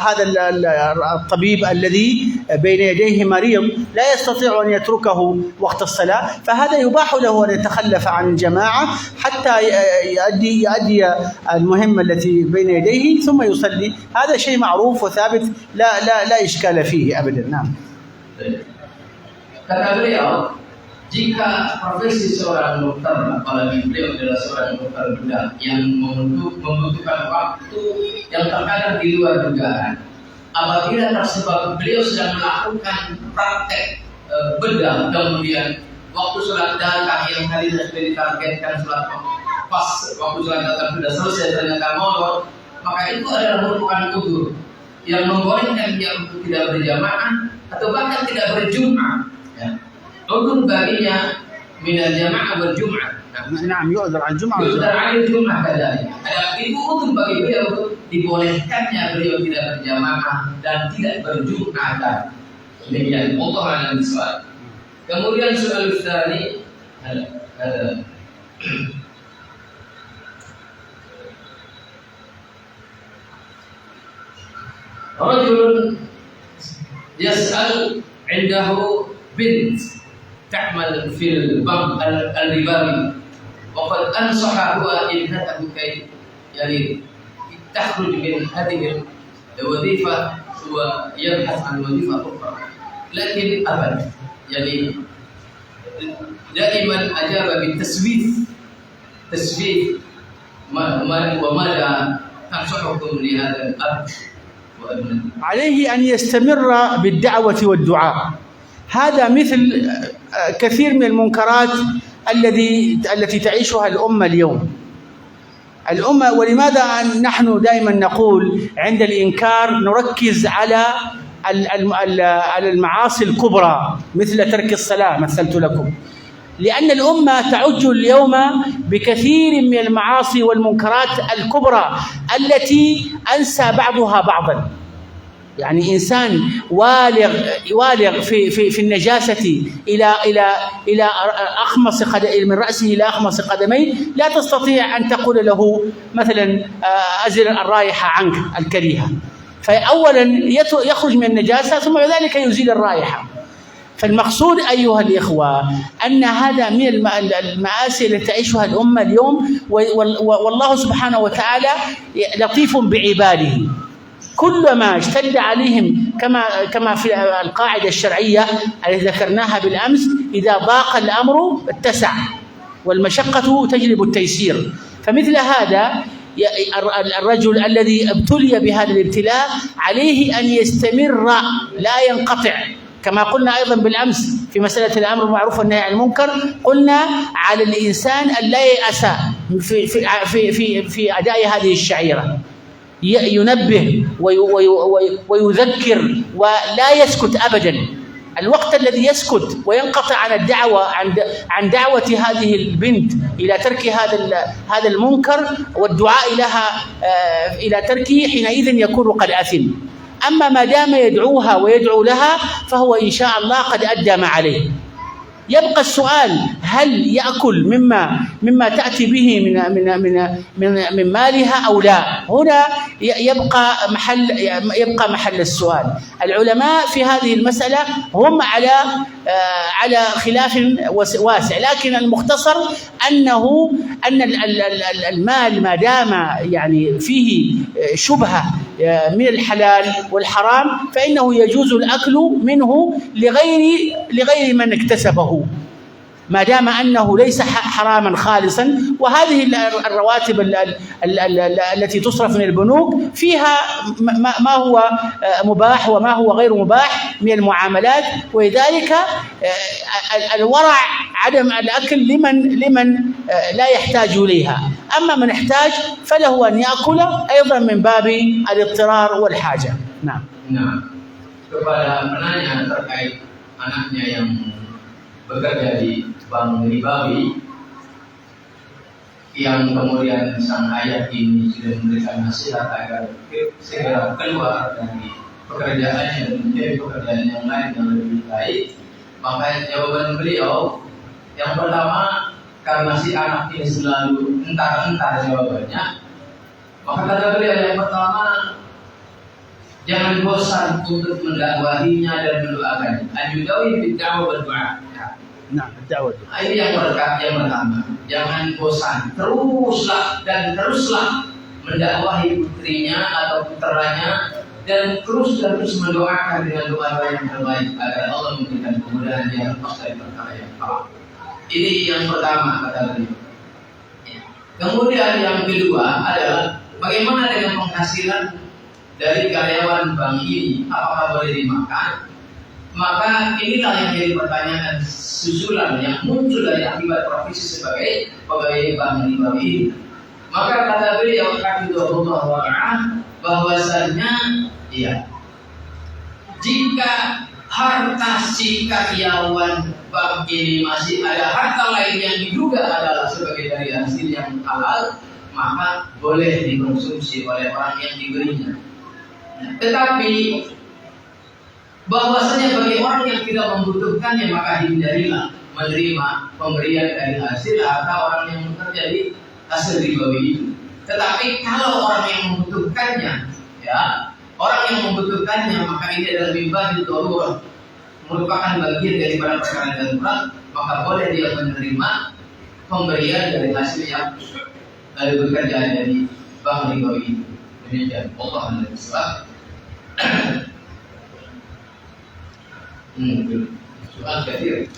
هذا الطبيب الذي بين يديه مريض لا يستطيع أن يتركه وقت الصلاة، فهذا يباح له أن يتخلف عن الجماعة حتى يؤدي المهمة التي بين يديه ثم يصلي. هذا شيء معروف وثابت لا إشكال فيه أبدا. نعم. Kata beliau, jika profesi seorang dokter, apalagi beliau adalah seorang dokter bedah yang membutuhkan waktu yang terkadang di luar dugaan, apabila tersebab beliau sedang melakukan praktek bedah, kemudian waktu sholat datang yang tadinya sudah ditargetkan sholat pas waktu sholat datang sudah selesai ternyata molor, maka itu adalah merupakan udzur yang membolehkan dia untuk tidak berjamaah atau bahkan tidak berjum'ah. Ya. Udzur baginya minal jamaah wal jum'ah. Nah, yu'dzar an jum'ah. Yu'dzar an jum'ah kadalik. Ada itu udzur bagi beliau untuk dibolehkannya beliau tidak berjamaah dan tidak berjum'ah tadi. Demikian Allah alam bisawab. Kemudian soal tsani rajulun yas'al 'indahu bint تعمل في البنك الربوي وقد أنصح هو ابنته كي يعني تخرج من هذه الوظيفة ويبحث عن وظيفة أخرى، لكن أبد يعني دائما أجاب بالتسويف وماذا تنصحكم لهذا الأب وابنته؟ عليه أن يستمر بالدعوة والدعاء. هذا مثل كثير من المنكرات التي تعيشها الأمة اليوم. الأمة. ولماذا نحن دائما نقول عند الإنكار نركز على المعاصي الكبرى مثل ترك الصلاة مثلت لكم؟ لأن الأمة تعج اليوم بكثير من المعاصي والمنكرات الكبرى التي أنسى بعضها بعضا. يعني إنسان والغ في النجاسة إلى أخمص من رأسه إلى أخمص قدميه، لا تستطيع أن تقول له مثلا أزل الرائحة عنك الكريهة، فأولا يخرج من النجاسة ثم ذلك يزيل الرائحة. فالمقصود أيها الإخوة أن هذا من المآسي التي تعيشها الأمة اليوم، والله سبحانه وتعالى لطيف بعباده. كلما اشتد عليهم كما في القاعدة الشرعية التي ذكرناها بالأمس، إذا ضاق الأمر اتسع والمشقة تجلب التيسير. فمثل هذا الرجل الذي ابتلي بهذا الابتلاء عليه أن يستمر لا ينقطع، كما قلنا أيضا بالأمس في مسألة الأمر بالمعروف والنهي عن المنكر، قلنا على الإنسان أن لا ييأس في أداء هذه الشعيرة، ينبه ويذكر ولا يسكت أبدا. الوقت الذي يسكت وينقطع عن دعوة هذه البنت إلى ترك هذا المنكر والدعاء لها إلى تركه، حينئذ يكون قد أثم. أما ما دام يدعوها ويدعو لها فهو إن شاء الله قد أدى ما عليه. يبقى السؤال: هل يأكل مما تأتي به من مالها أو لا؟ هنا يبقى محل السؤال. العلماء في هذه المسألة هم على خلاف واسع، لكن المختصر أن المال ما دام يعني فيه شبهة من الحلال والحرام فإنه يجوز الأكل منه لغير من اكتسبه، ما دام أنه ليس حراما خالصا. وهذه الرواتب التي تصرف من البنوك فيها ما هو مباح وما هو غير مباح من المعاملات، ولذلك الورع عدم الأكل لمن لا يحتاج إليها. أما من يحتاج فله أن يأكل أيضا من باب الاضطرار والحاجة. نعم. Kepada penanya terkait anaknya yang bekerja di bank ribawi, yang kemudian sang ayah ini sudah memberikan nasihat agar segera keluar dari pekerjaannya dan mencari pekerjaan yang lain yang lebih baik, maka jawaban beliau yang pertama, karena si anak ini selalu entar-entar jawabannya, maka kata beliau yang pertama, jangan bosan untuk mendakwahinya dan mendoakannya. Ajudawi bid'ah wa du'a. Nah, da'wah. Ini yang pertama. Jangan bosan, teruslah mendakwahi putrinya atau putranya, dan terus mendoakan dengan doa yang terbaik agar Allah memberikan kemudahan yang lepas dari perkara yang haram. Ini yang pertama kata beliau. Kemudian yang kedua adalah bagaimana dengan penghasilan dari karyawan bank ini, apakah boleh dimakan? Maka inilah yang jadi pertanyaan susulan yang muncul dari akibat profesi sebagai pegawai bank ribawi. Maka kata beliau hafizahullah wa'ala bahwasanya jika harta si karyawan bank ini masih ada harta lain yang diduga adalah sebagai dari hasil yang halal, maka boleh dikonsumsi oleh orang yang diberinya. Tetapi bahwasanya bagi orang yang tidak membutuhkannya, maka hindarilah menerima pemberian dari hasil harta orang yang bekerja di hasil ribawi itu. Tetapi kalau orang yang membutuhkannya, maka ini adalah mimbabil darurat, merupakan bagian daripada perkara darurat, maka boleh dia menerima pemberian dari hasil yang dari bekerja dari bank ribawi itu. Demikian. Allah Alhamdulillah. Soal kecil.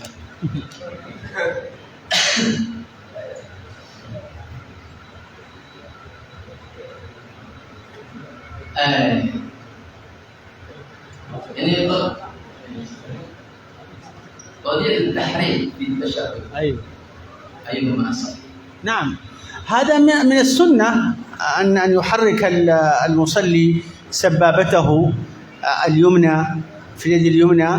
Ini untuk قضية التحريم بالتشابه. أيوة أيوة ما أصل. نعم. هذا من السنة أن يحرك المصلي سبابته اليمنى في اليد اليمنى.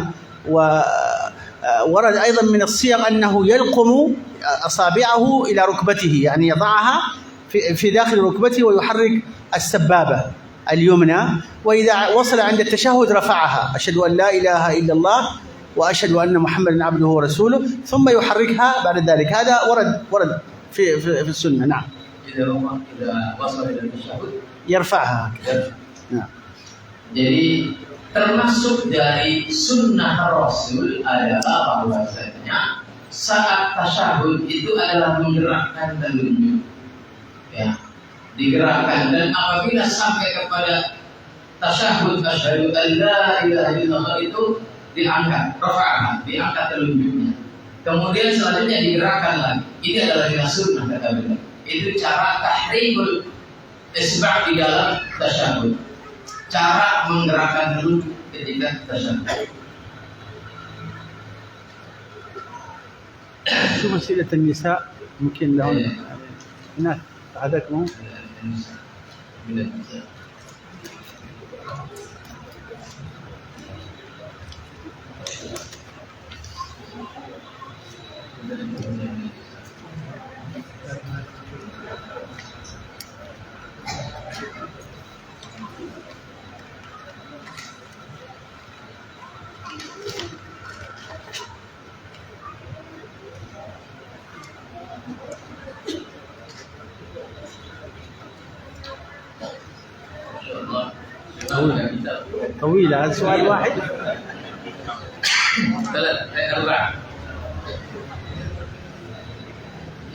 وورد أيضا من الصيغ أنه يلقم أصابعه إلى ركبته، يعني يضعها في داخل ركبته ويحرك السبابة اليمنى، وإذا وصل عند التشهد رفعها: أشهد أن لا إله إلا الله وأشهد أن محمدا عبده ورسوله، ثم يحركها بعد ذلك. هذا ورد في السنة. نعم. إذا وصل إلى التشهد يرفعها. نعم. Jadi termasuk dari sunnah Rasul adalah bahwasanya saat tasyahud itu adalah menggerakkan telunjuk, ya, digerakkan, dan apabila sampai kepada tasyahud asyhadu an la ilaha illallah itu diangkat, rafa'ah, diangkat telunjuknya. Kemudian selanjutnya digerakkan lagi. Ini adalah dengan sunnah kata beliau. Itu cara tahrikul isba' di dalam tasyahud. Cara menggerakkan telunjuk ketika tasyahud. شو مسألة النساء ممكن لهم هناك عاداتهم؟ طويلة. هذا سؤال واحد. أربعة.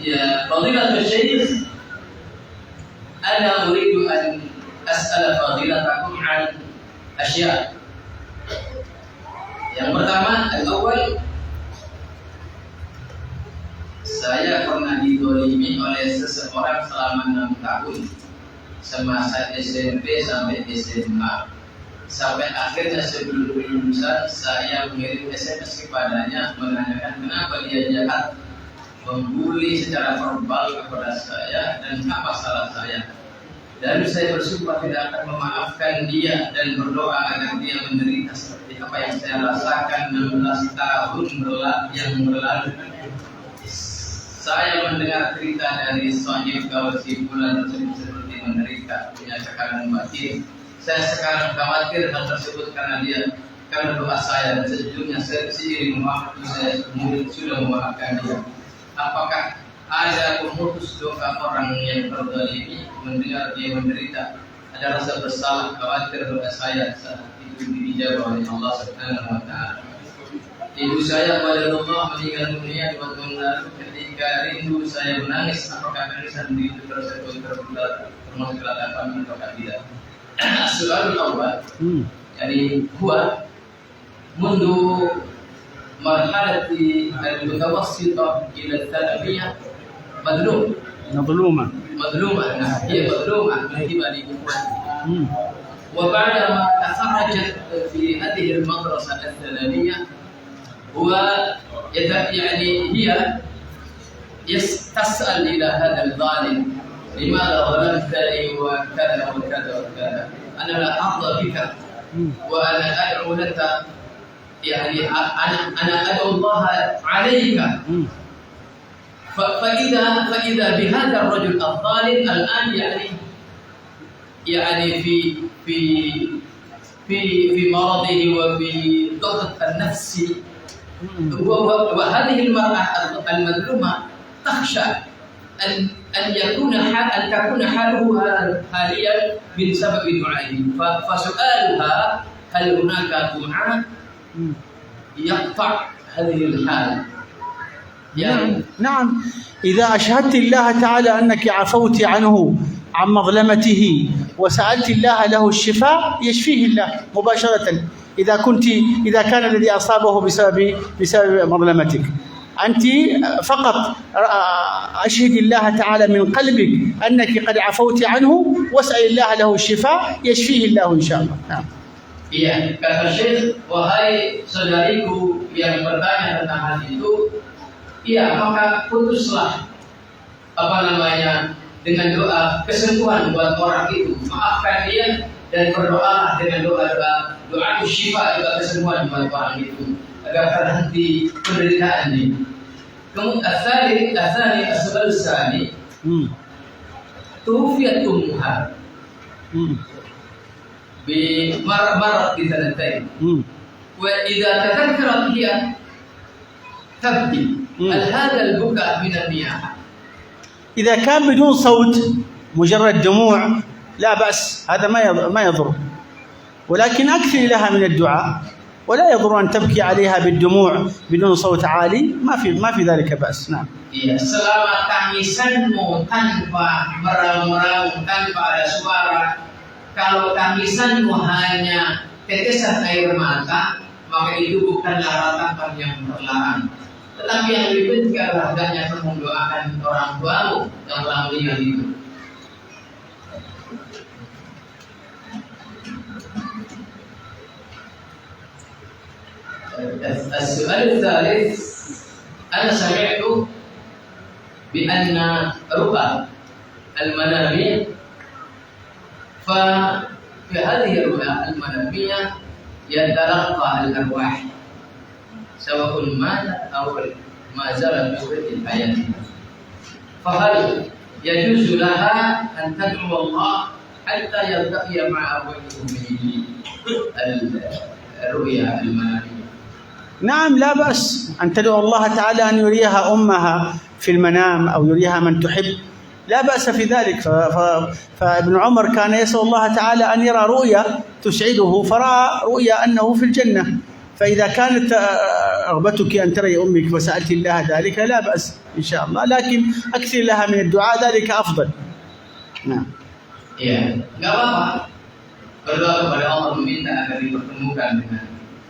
يا فضيلة الشيخ، أنا أريد أن أسأل فضيلتكم عن أشياء. Yang pertama, al-awwal, saya pernah didolimi oleh seseorang selama 6 tahun, semasa SMP sampai SMA. Sampai akhirnya sebelum lulusan saya mengirim SMS kepadanya menanyakan kenapa dia jahat, membuli secara verbal kepada saya dan apa salah saya. Dan saya bersumpah tidak akan memaafkan dia dan berdoa agar dia menderita seperti apa yang saya rasakan 16 tahun yang berlalu. Saya mendengar cerita dari Sahib Gawasi Bulan tersebut seperti menderita punya tekanan batin. Saya sekarang khawatir hal tersebut karena doa saya, dan sejujurnya seiring waktu saya sudah memaafkan dia. Apakah ada pemutus doa orang yang terzalimi mendengar dia menderita? Ada rasa bersalah, khawatir doa saya saat itu dijawab oleh Allah Subhanahu wa Ta'ala. Ibu saya pada Allah meninggal dunia 2 tahun lalu. Ketika rindu saya menangis, apakah tangisan itu tersebut termasuk kelakapan atau tidak? Soal awal, jadi huwa mundu marhalati al-mutawassita ila al-thanawiyah مظلومة هي مظلومة من قبل إخوانها. وبعدما تخرجت في هذه المدرسة الثانوية يعني هي تسأل إلى هذا الظالم لماذا ظلمتني وكذا وكذا وكذا، أنا لا أرضى بك وأنا أدعو لك، يعني أنا أدعو الله عليك. فإذا بهذا الرجل الظالم الآن يعني في مرضه وفي ضغط النفسي، وهذه المرأة المظلومة تخشى أن تكون حاله حاليا بسبب دعائه. فسؤالها هل هناك دعاء يقطع هذه الحال؟ نعم. إذا أشهدت الله تعالى أنك عفوت عنه عن مظلمته وسألت الله له الشفاء يشفيه الله مباشرة. إذا كان الذي أصابه بسبب مظلمتك، أنت فقط أشهد الله تعالى من قلبك أنك قد عفوت عنه واسأل الله له الشفاء يشفيه الله إن شاء الله. نعم. Iya, kata Syekh, wahai saudariku yang bertanya tentang hal itu, iya, maka putuslah dengan doa kesembuhan buat orang itu, maafkan dia dan berdoa dengan doa syifa, doa kesembuhan buat orang itu agar terhenti penderitaannya. Kemudian asani asbab sani tuwfiyat ummuha بمرض سنتين وإذا تذكرت هي تبكي هل هذا البكاء من النياحة؟ إذا كان بدون صوت مجرد دموع لا بأس، هذا ما يضر، ولكن أكثر لها من الدعاء، ولا يضر أن تبكي عليها بالدموع بدون صوت عالي، ما في ذلك بأس. نعم. Selama tangisanmu tanpa meraung-raung, tanpa ada suara, kalau tangisanmu hanya tetesan air mata, maka itu bukanlah ratapan yang terlarang. Tetapi yang lebih penting adalah hendaknya kamu mendoakan orang tuamu yang telah meninggal itu. السؤال الثالث أنا سمعت بأن رؤى المنامية ففي هذه الرؤى المنامية يتلقى الأرواح سواء مات أو ما زال في الحياة، فهل يجوز لها أن تدعو الله حتى يلتقي مع أبويه الرؤيا المنامية؟ نعم لا بأس أن تدعو الله تعالى أن يريها أمها في المنام أو يريها من تحب، لا بأس في ذلك. فابن عمر كان يسأل الله تعالى أن يرى رؤيا تسعده، فرأى رؤيا أنه في الجنة، فإذا كانت رغبتك أن تري أمك وسألت الله ذلك لا بأس إن شاء الله، لكن أكثر لها من الدعاء ذلك أفضل. نعم. Ya, nggak apa-apa. Berdoa kepada Allah meminta agar dipertemukan dengan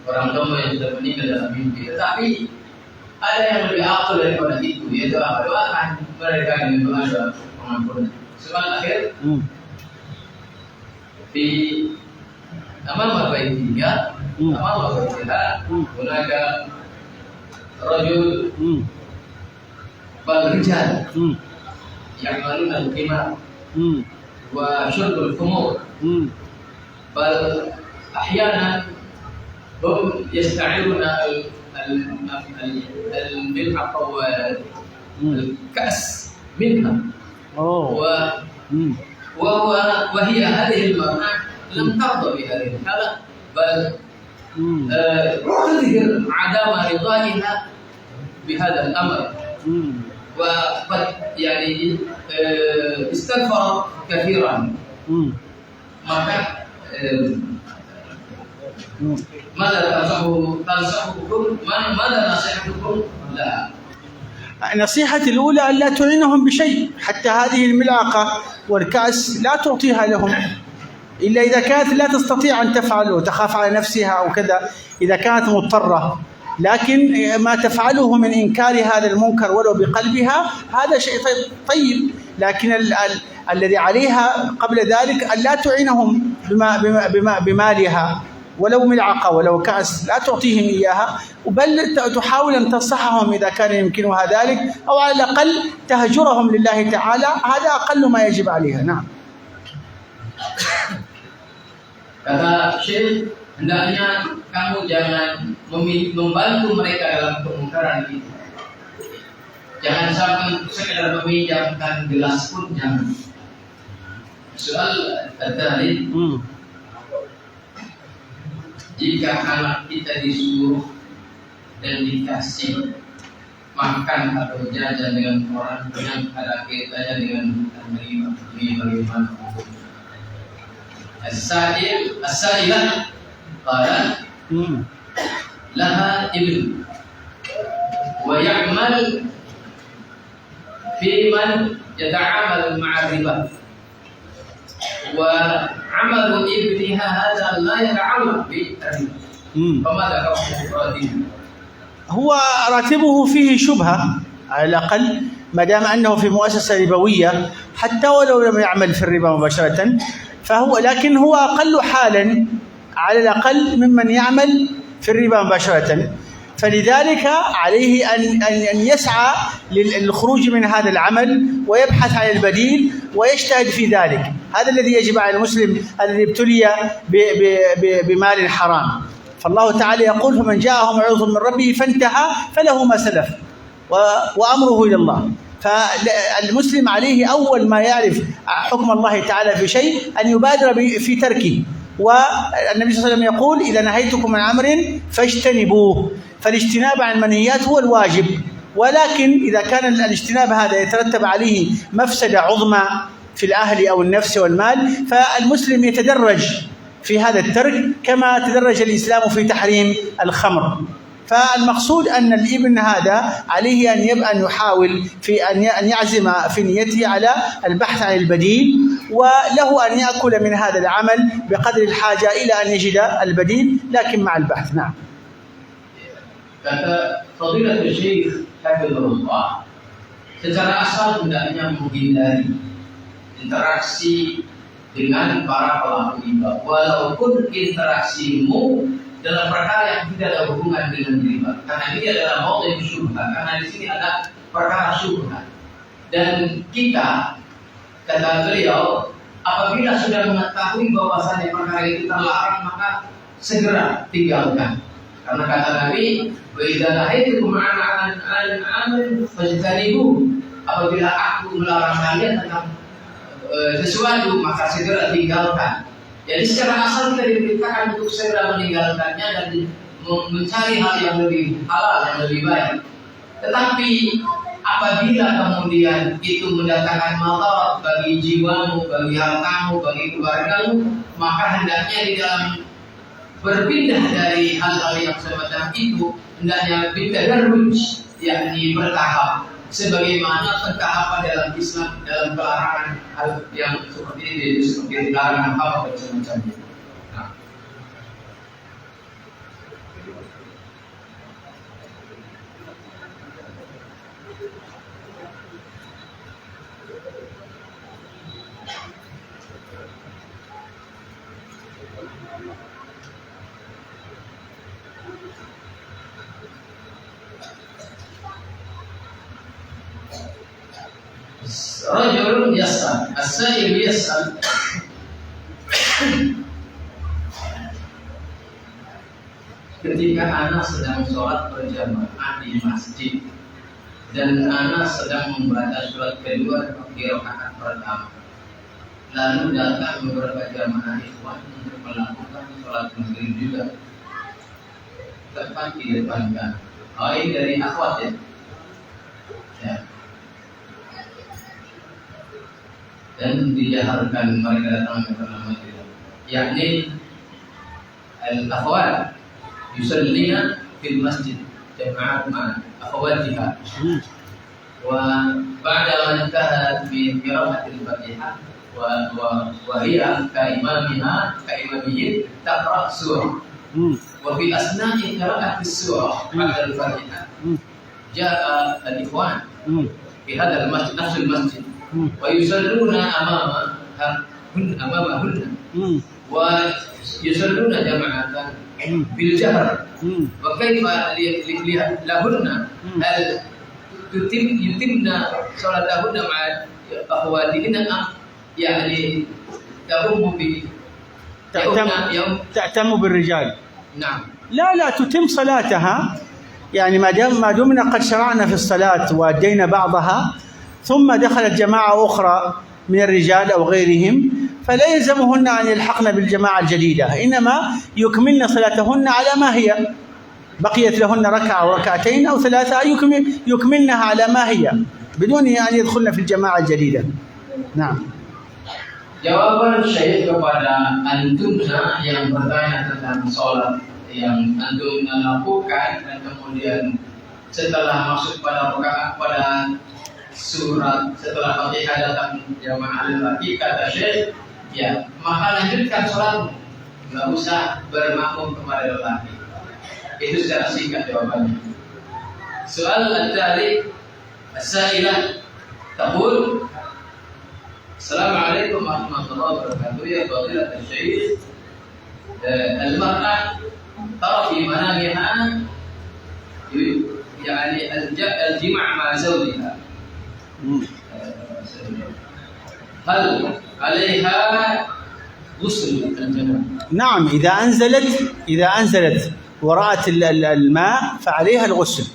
orang tua yang sudah meninggal dalam mimpi. Tetapi ada yang lebih afdal daripada itu, yaitu doakan mereka dengan doa pengampunan. Soal akhir di أمام بيتها هناك رجل بل رجال يعملون القمار وشرب الخمور، بل أحيانا هم يستعيرون الملعقة والكأس منها، وهي هذه المرأة لم ترضى بهذه الحالة، بل تظهر عدم رضائها بهذا الأمر، وقد يعني استغفر كثيرا. maka ماذا تنصحكم؟ ماذا نصيحتكم؟ لا. نصيحتي الأولى أن لا تعينهم بشيء، حتى هذه الملعقة والكأس لا تعطيها لهم إلا إذا كانت لا تستطيع أن تفعل وتخاف على نفسها أو كذا، إذا كانت مضطرة، لكن ما تفعله من إنكار هذا المنكر ولو بقلبها هذا شيء طيب، لكن الذي عليها قبل ذلك أن لا تعينهم بمالها، ولو ملعقة ولو كأس لا تعطيهم إياها، بل تحاول أن تنصحهم إذا كان يمكنها ذلك، أو على الأقل تهجرهم لله تعالى، هذا أقل ما يجب عليها. نعم. Kata Syekh, hendaknya kamu jangan membantu mereka dalam kemungkaran itu. Jangan sampai sekedar meminjamkan gelas pun jangan. Soal tadi, jika anak kita disuruh dan dikasih makan atau jajan dengan orang yang ada kaitannya dengan menerima bagaimana? السائلة قالت لها ابن ويعمل في من يتعامل مع الربا، وعمل ابنها هذا لا يتعلق بالربا، فماذا رأيك؟ هو راتبه فيه شبهة على الأقل، ما دام أنه في مؤسسة ربوية، حتى ولو لم يعمل في الربا مباشرة لكن هو أقل حالا على الأقل ممن يعمل في الربا مباشرة. فلذلك عليه أن يسعى للخروج من هذا العمل ويبحث عن البديل ويجتهد في ذلك. هذا الذي يجب على المسلم الذي ابتلي بمال حرام. فالله تعالى يقول: فمن جاءه موعظة من ربه فانتهى فله ما سلف وأمره إلى الله. فالمسلم عليه أول ما يعرف حكم الله تعالى في شيء أن يبادر في تركه. والنبي صلى الله عليه وسلم يقول: إذا نهيتكم عن أمر فاجتنبوه. فالاجتناب عن المنهيات هو الواجب، ولكن إذا كان الاجتناب هذا يترتب عليه مفسدة عظمى في الأهل أو النفس والمال، فالمسلم يتدرج في هذا الترك كما تدرج الإسلام في تحريم الخمر. فالمقصود أن الابن هذا عليه أن يحاول في أن يعزم في نيته على البحث عن البديل، وله أن يأكل من هذا العمل بقدر الحاجة إلى أن يجد البديل، لكن مع البحث. نعم. Kata Fadilatul Syekh Hafizahullah, secara asal hendaknya menghindari interaksi dengan para pelaku riba, walaupun interaksimu dalam perkara yang tidak ada hubungan dengan riba, karena ini adalah mau'in syubhat, karena di sini ada perkara syubhat. Dan kita, kata beliau, apabila sudah mengetahui bahwasannya perkara itu terlarang, maka segera tinggalkan. Karena kata Nabi, wa idza nahaytukum 'an amalin fajtanibuh. Apabila aku melarang kalian tentang sesuatu, maka segera tinggalkan. Jadi secara asal kita diperintahkan untuk segera meninggalkannya dan mencari hal yang lebih halal, yang lebih baik. Tetapi apabila kemudian itu mendatangkan madarat bagi jiwamu, bagi hartamu, bagi keluargamu, maka hendaknya di dalam berpindah dari hal-hal yang semacam itu, hendaknya bitadarruj, yakni bertahap, sebagaimana pentahapan dalam Islam dalam pelarangan hal yang seperti ini, seperti larangan hal dan semacamnya. Nah. Rajulun yas'al, as-sa'il yas'al. Ketika anak sedang sholat berjamaah di masjid dan anak sedang membaca surat kedua di rakaat pertama, lalu datang beberapa jamaah ikhwan untuk melakukan sholat maghrib juga tepat di depan kan. Ini dari akhwat ya. Dan dijaharkan mereka datang ke dalam masjid, yakni al-akhwat yusallina fil masjid jama'at ma'a akhwatiha, wa ba'da ma intahat min qira'atil Fatihah wa hiya ka'imamiyyin taqra' surah, wa fi asna'i qira'atis surah ba'da al-Fatihah ja'a al-ikhwan fi hadha al-masjid, nafs al-masjid, ويصلون أمامهن ويصلون جماعة بالجهر. وكيف لهن هل يتمن صلاتهن مع أخواتهن يعني تهتم بالرجال؟ نعم. لا تتم صلاتها، يعني ما دمنا قد شرعنا في الصلاة وأدينا بعضها ثم دخلت جماعة أخرى من الرجال أو غيرهم، فلا يلزمهن أن يلحقن بالجماعة الجديدة، إنما يكملن صلاتهن على ما هي، بقيت لهن ركعة أو ركعتين أو ثلاثة يكملنها على ما هي بدون أن يدخلن في الجماعة الجديدة. نعم. Jawaban Syekh kepada antumna yang bertanya tentang sholat yang antum lakukan dan kemudian setelah masuk pada rakaat pada surat setelah Fatihah datang jamaah lelaki, kata Syekh, ya maka lanjutkan sholatmu, nggak usah bermakmum kepada lelaki. Itu secara singkat jawabannya. Soal tadi as-sailah taqul Assalamualaikum warahmatullahi wabarakatuh. Ya fadilatul syekh, al-mar'ah tara fi manamiha يعني الجماع مع زوجها، هل عليها غسل الجنابة؟ نعم، إذا أنزلت ورأت الماء فعليها الغسل.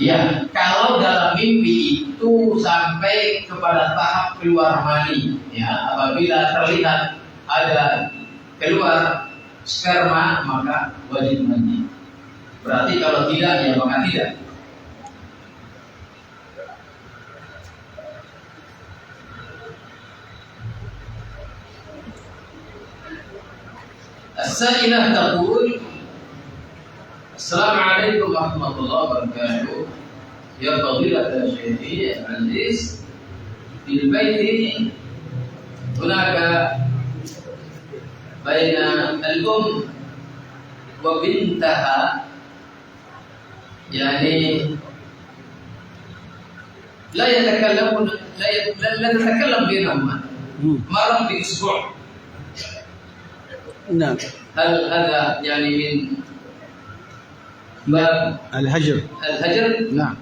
Ya, kalau dalam mimpi itu sampai kepada tahap keluar mani, ya, apabila terlihat ada keluar sperma maka wajib mandi. Berarti kalau tidak ya maka tidak. As-sa'ilah taqul Assalamualaikum warahmatullahi wabarakatuh. Ya fadilatal syekh Aziz, fil baiti hunaka baina al-um wa bintaha, yani la natakallam bainahuma marra fi usbu'. نعم. هل هذا يعني من باب الهجر؟ نعم.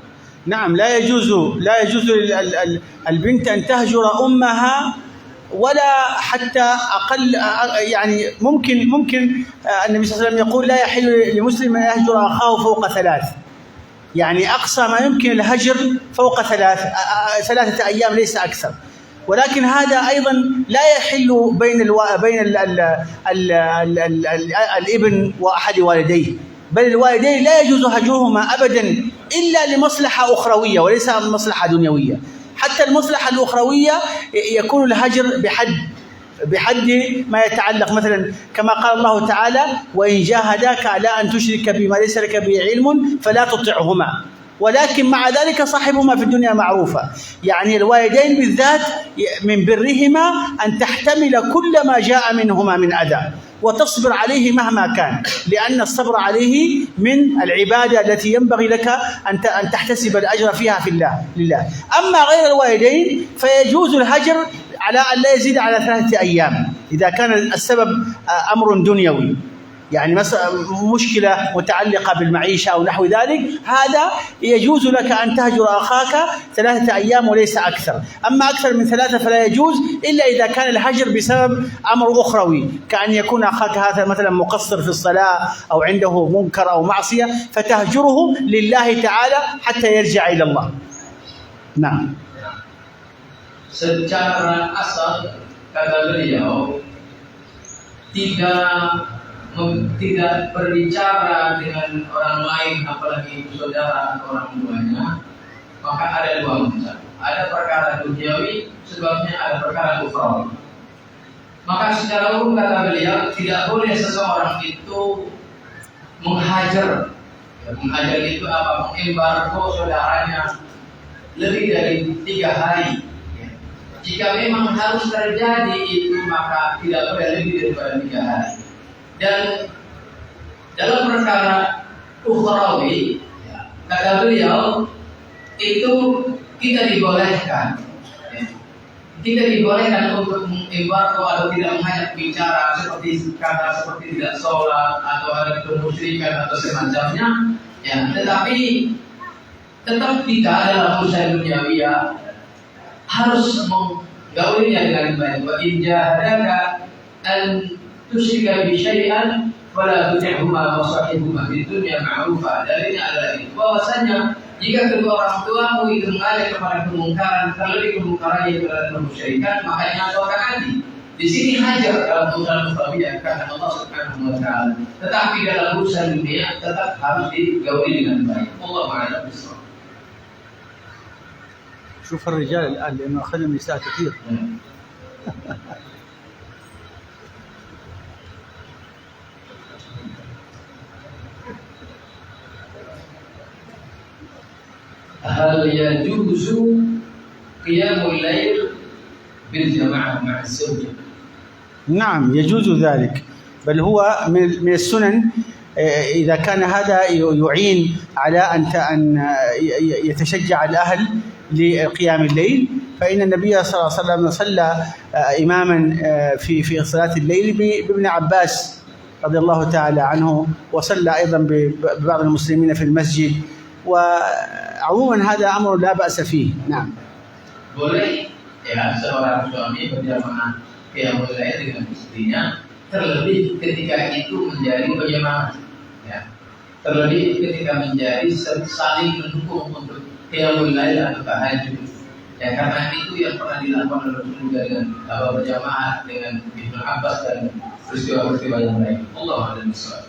نعم، لا يجوز البنت أن تهجر أمها ولا حتى أقل، يعني ممكن النبي صلى الله عليه وسلم يقول لا يحل لمسلم أن يهجر أخاه فوق 3، يعني أقصى ما يمكن الهجر فوق 3 أيام ليس أكثر. ولكن هذا أيضا لا يحل بين الابن وأحد والديه، بل الوالدين لا يجوز هجرهما أبدا إلا لمصلحة أخروية وليس مصلحة دنيوية. حتى المصلحة الأخروية يكون الهجر بحد ما يتعلق، مثلا كما قال الله تعالى: وإن جاهداك على أن تشرك بما ليس لك به علم فلا تطعهما، ولكن مع ذلك صاحبهما في الدنيا معروفة. يعني الوالدين بالذات من برهما أن تحتمل كل ما جاء منهما من أذى وتصبر عليه مهما كان، لأن الصبر عليه من العبادة التي ينبغي لك أن تحتسب الأجر فيها في لله. أما غير الوالدين فيجوز الهجر على أن لا يزيد على 3 أيام إذا كان السبب أمر دنيوي، يعني مشكلة متعلقة بالمعيشة أو نحو ذلك، هذا يجوز لك أن تهجر أخاك 3 أيام وليس أكثر. أما أكثر من 3 فلا يجوز إلا إذا كان الهجر بسبب أمر أخروي، كأن يكون أخاك هذا مثلا مقصر في الصلاة أو عنده منكر أو معصية فتهجره لله تعالى حتى يرجع إلى الله. نعم. Secara asal kata beliau tidak berbicara dengan orang lain, apalagi saudara atau orang tuanya, maka ada 2 macam. Ada perkara duniawi, sebabnya ada perkara ukhrawi. Maka secara umum kata beliau tidak boleh seseorang itu menghajar. Menghajar itu apa? Mengembargo saudaranya lebih dari 3 hari. Jika memang harus terjadi itu maka tidak boleh lebih daripada 3 hari. Dan dalam perkara ukhrawi, kata beliau itu kita dibolehkan untuk mengembargo atau tidak mengajak bicara seperti tidak sholat atau ada kemusyrikan atau semacamnya, ya. Tetapi tetap kita dalam urusan duniawiya harus menggaulinya dengan baik. Wa in jahadaka an tusyrika bi syai'an fala tuti'huma wa sahibhuma fid dunya ma'rufa. Dalilnya adalah itu bahwasanya jika kedua orang tuamu itu mengajak kepada kemungkaran, terlebih kemungkaran yang adalah kemusyrikan, maka jangan kau taati. Di sini hajar dalam urusan ukhrawiyah karena Allah Subhanahu wa taala. Tetapi dalam urusan dunia tetap harus digauli dengan baik. Allahu a'lam bishawab. شوف الرجال الآن لأنه أخذ النساء كثير. هل يجوز قيام الليل بالجماعة مع الزوجة؟ نعم يجوز ذلك، بل هو من السنن إذا كان هذا يعين على أن يتشجع الأهل لقيام الليل، فإن النبي صلى الله عليه وسلم صلى إماما في صلاة الليل بابن عباس رضي الله تعالى عنه، وصلى أيضا ببعض المسلمين في المسجد، وعموما هذا أمر لا بأس فيه. نعم. Boleh ya seorang suami berjamaah qiyamul lail dengan istrinya, terlebih ketika itu menjadi penyemangat, ya. Terlebih ketika menjadi saling mendukung untuk qiyamul lail atau tahajud. Ya, karena itu yang pernah dilakukan oleh Rasul juga dengan berjamaah dengan Ibnu Abbas dan peristiwa-peristiwa yang lain. Allah a'lam bishawab.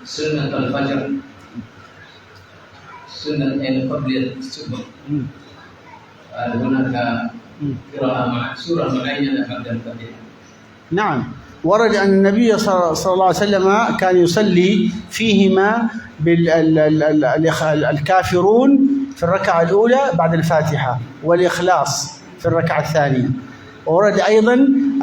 Sunnah al-fajr, sunnah al-fajr subuh. هناك قراءة معسورة معينة بعد الفجر. نعم، ورد أن النبي صلى الله عليه وسلم كان يصلي فيهما الكافرون في الركعة الأولى بعد الفاتحة، والإخلاص في الركعة الثانية. وورد أيضا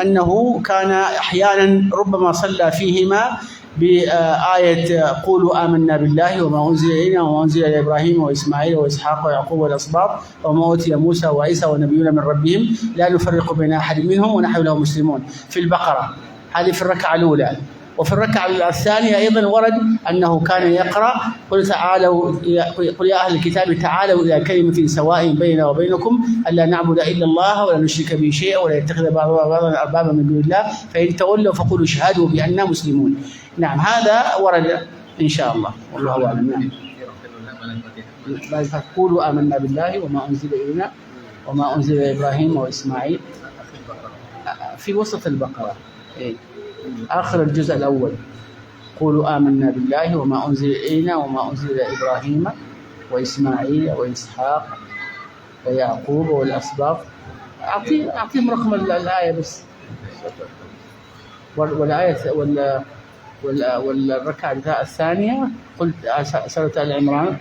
أنه كان أحيانا ربما صلى فيهما بآية قولوا آمنا بالله وما أنزل إلينا وما أنزل إلى إبراهيم وإسماعيل وإسحاق ويعقوب والأسباط وما أوتي موسى وعيسى والنبيون من ربهم لا نفرق بين أحد منهم ونحن له مسلمون في البقرة. هذه في الركعة الأولى. وفي الركعة الثانية أيضا ورد أنه كان يقرأ قل يا أهل الكتاب تعالوا إلى كلمة سواء بيننا وبينكم ألا نعبد إلا الله ولا نشرك به شيئا ولا يتخذ بعضنا أربابا من دون الله فإن تولوا فقولوا اشهدوا بأننا مسلمون. نعم، هذا ورد إن شاء الله، والله أعلم. نعم. قولوا آمنا بالله وما أنزل إلينا وما أنزل إلى إبراهيم وإسماعيل في وسط البقرة، آخر الجزء الأول. قولوا آمنا بالله وما أنزل إلينا وما أنزل إلى إبراهيم وإسماعيل وإسحاق ويعقوب والأسباط. أعطيهم رقم الآية بس. والآية والركعة الثانية قلت سورة آل عمران.